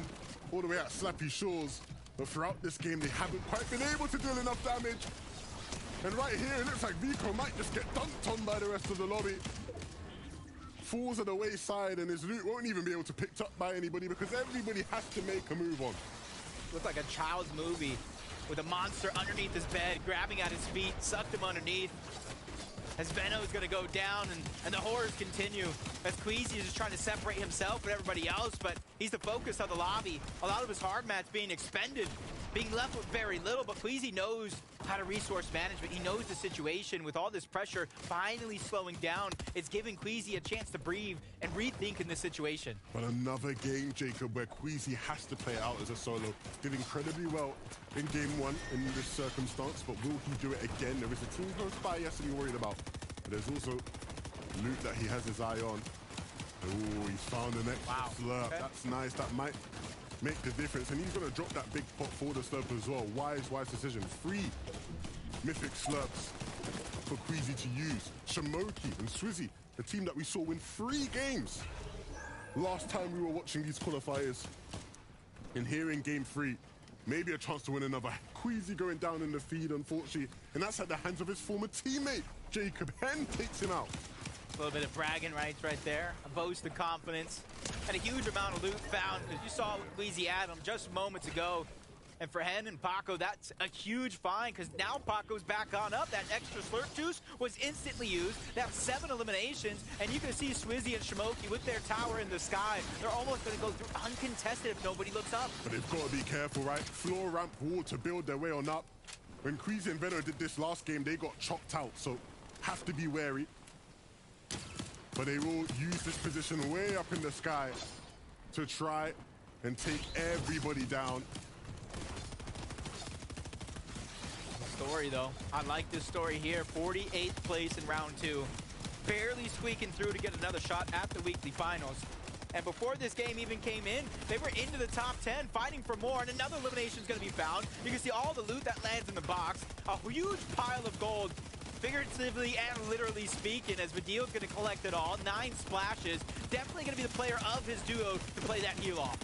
all the way at Slappy Shores, but throughout this game they haven't quite been able to deal enough damage. And right here it looks like Vico might just get dunked on by the rest of the lobby. Falls at the wayside and his loot won't even be able to be picked up by anybody because everybody has to make a move on. Looks like a child's movie with a monster underneath his bed, grabbing at his feet, sucked him underneath. As Veno is going to go down, and the horrors continue. As Queasy is just trying to separate himself from everybody else, but he's the focus of the lobby. A lot of his hard mats being expended, being left with very little, but Queasy knows how to resource management. He knows the situation with all this pressure finally slowing down. It's giving Queasy a chance to breathe and rethink in this situation. But another game, Jacob, where Queasy has to play it out as a solo. Did incredibly well in game one in this circumstance, but will he do it again? There is a team close by he has to be worried about. But there's also loot that he has his eye on. Oh, he's found the next slurp. Okay. That's nice. That might make the difference. And he's going to drop that big pot for the slurp as well. Wise decision. 3 mythic slurps for Queasy to use. Shamoki and Swizzy, the team that we saw win 3 games last time we were watching these qualifiers. And here in game 3, maybe a chance to win another. Queasy going down in the feed, unfortunately. And that's at the hands of his former teammate. Jacob Hen takes him out. A little bit of bragging rights right there. A boast of confidence. And a huge amount of loot found. As you saw with Queasy Adam just moments ago. And for Hen and Paco, that's a huge find because now Paco's back on up. That extra slurp juice was instantly used. They have 7 eliminations, and you can see Swizzy and Shamoki with their tower in the sky. They're almost going to go through uncontested if nobody looks up. But they've got to be careful, right? Floor, ramp, wall to build their way on up. When Queasy and Veno did this last game, they got chopped out, so have to be wary. but they will use this position way up in the sky to try and take everybody down. Story though, I like this story here. 48th place in round 2, barely squeaking through to get another shot at the weekly finals. And before this game even came in, they were into the top 10, fighting for more, and another elimination is going to be found. You can see all the loot that lands in the box, a huge pile of gold, figuratively and literally speaking, as Vidil's going to collect it all. 9 splashes, definitely going to be the player of his duo to play that heal off.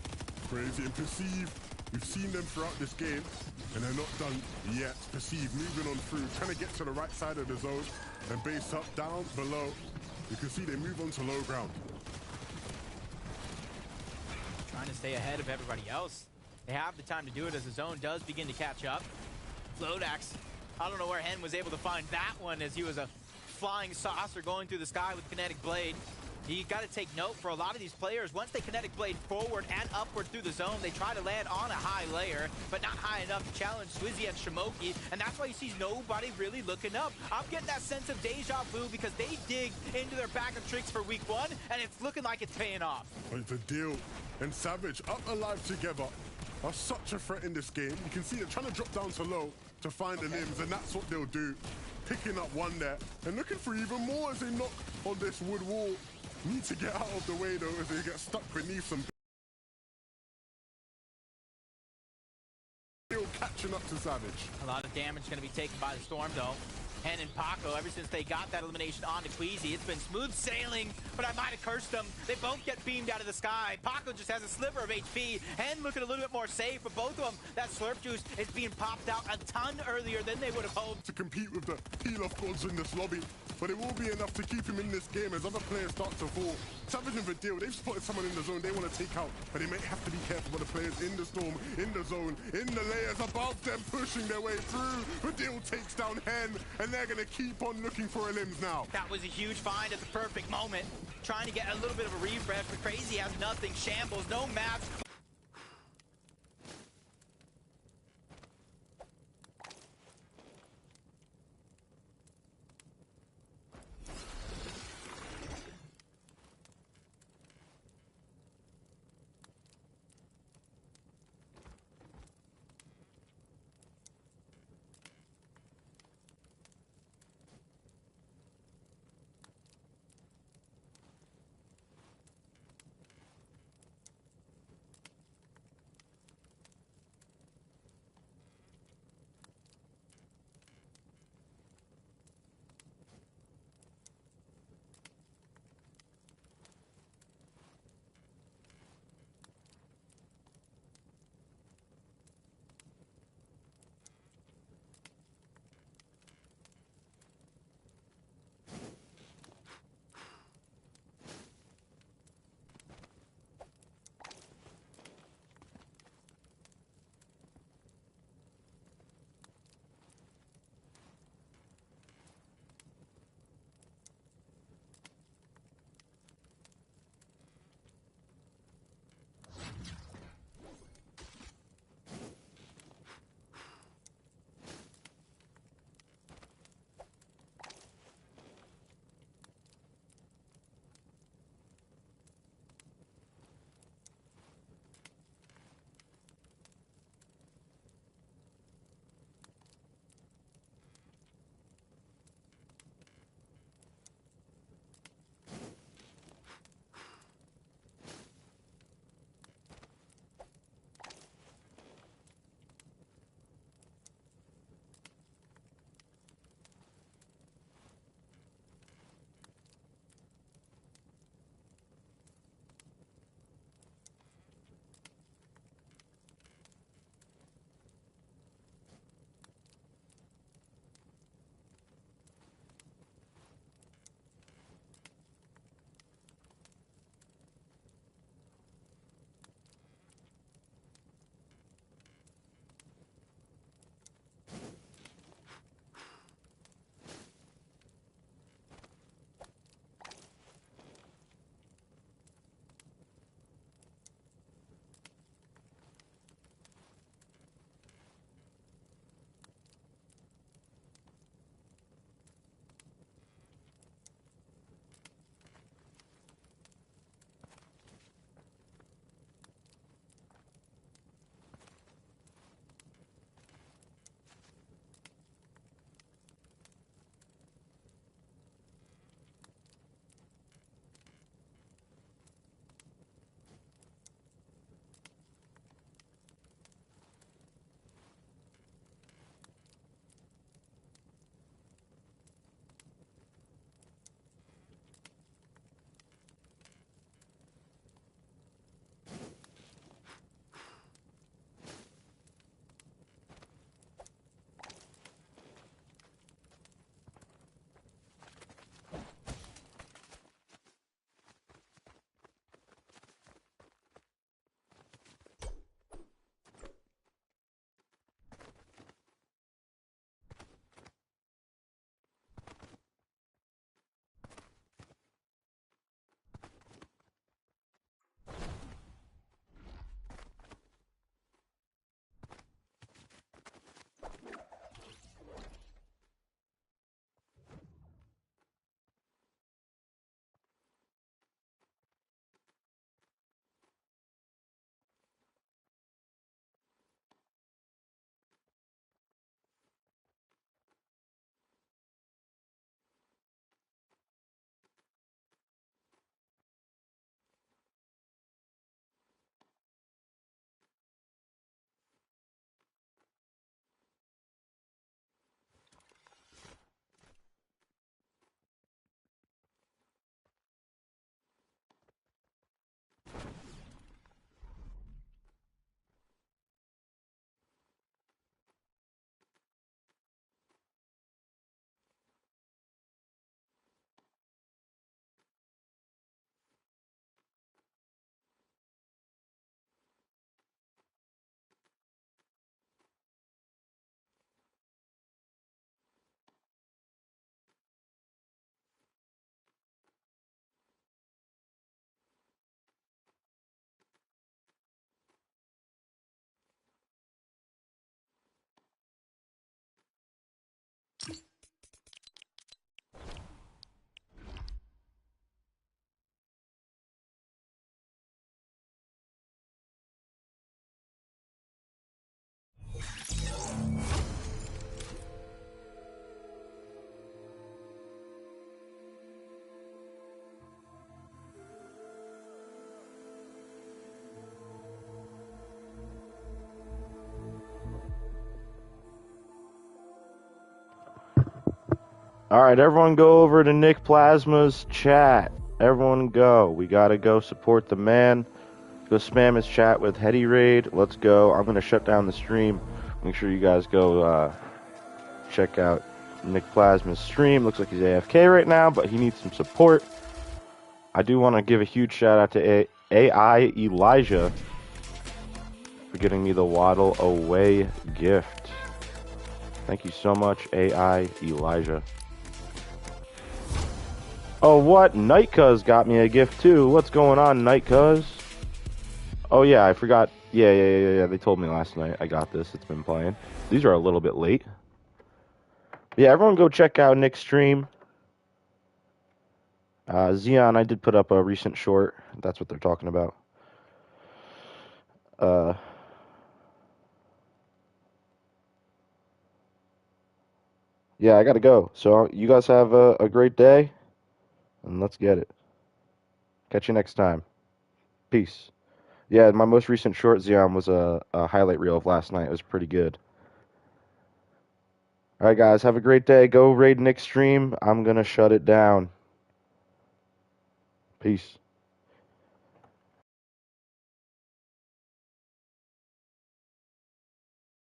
Crazy. And Perceive, we've seen them throughout this game, and they're not done yet. Perceive moving on through, trying to get to the right side of the zone, and base up, down, below. You can see they move on to low ground. Trying to stay ahead of everybody else. They have the time to do it as the zone does begin to catch up. Flodax, I don't know where Hen was able to find that one, as he was a flying saucer going through the sky with Kinetic Blade. You got to take note for a lot of these players, once they Kinetic Blade forward and upward through the zone, they try to land on a high layer, but not high enough to challenge Swizzy and Shimoki, and that's why you see nobody really looking up. I'm getting that sense of deja vu because they dig into their bag of tricks for week 1, and it's looking like it's paying off. Vidil and Savage up alive together are such a threat in this game. You can see they're trying to drop down to low to find the limbs, and that's what they'll do. Picking up one there and looking for even more as they knock on this wood wall. Need to get out of the way though as they get stuck beneath some. Still catching up to Savage. A lot of damage going to be taken by the Storm though. Hen and Paco, ever since they got that elimination onto Queasy, it's been smooth sailing, but I might have cursed them. They both get beamed out of the sky. Paco just has a sliver of HP. Hen looking a little bit more safe, but both of them, that slurp juice is being popped out a ton earlier than they would have hoped. To compete with the heal-off gods in this lobby, but it will be enough to keep him in this game as other players start to fall. Savage and Vidil, they've spotted someone in the zone they want to take out, but they may have to be careful with the players in the storm, in the zone, in the layers above them, pushing their way through. Vidil takes down Hen, and they're going to keep on looking for a limbs now. That was a huge find at the perfect moment. Trying to get a little bit of a refresh, but Crazy has nothing. Shambles, no maps. All right, everyone go over to Nick Plasma's chat. Everyone go. We got to go support the man. Go spam his chat with Heady Raid. Let's go. I'm going to shut down the stream. Make sure you guys go check out Nick Plasma's stream. Looks like he's AFK right now, but he needs some support. I do want to give a huge shout out to AI Elijah for getting me the Waddle Away gift. Thank you so much, AI Elijah. Oh, what? Night Cuz got me a gift too. What's going on, Night Cuz? Oh, yeah, I forgot. Yeah. They told me last night. I got this. It's been playing. These are a little bit late. Yeah, everyone go check out Nick's stream. Xeon, I did put up a recent short. That's what they're talking about. Yeah, I gotta go. So you guys have a great day. And let's get it. Catch you next time. Peace. Yeah, my most recent short, Xeon, was a highlight reel of last night. It was pretty good. Alright, guys, have a great day. Go raid Nick's stream. I'm going to shut it down. Peace.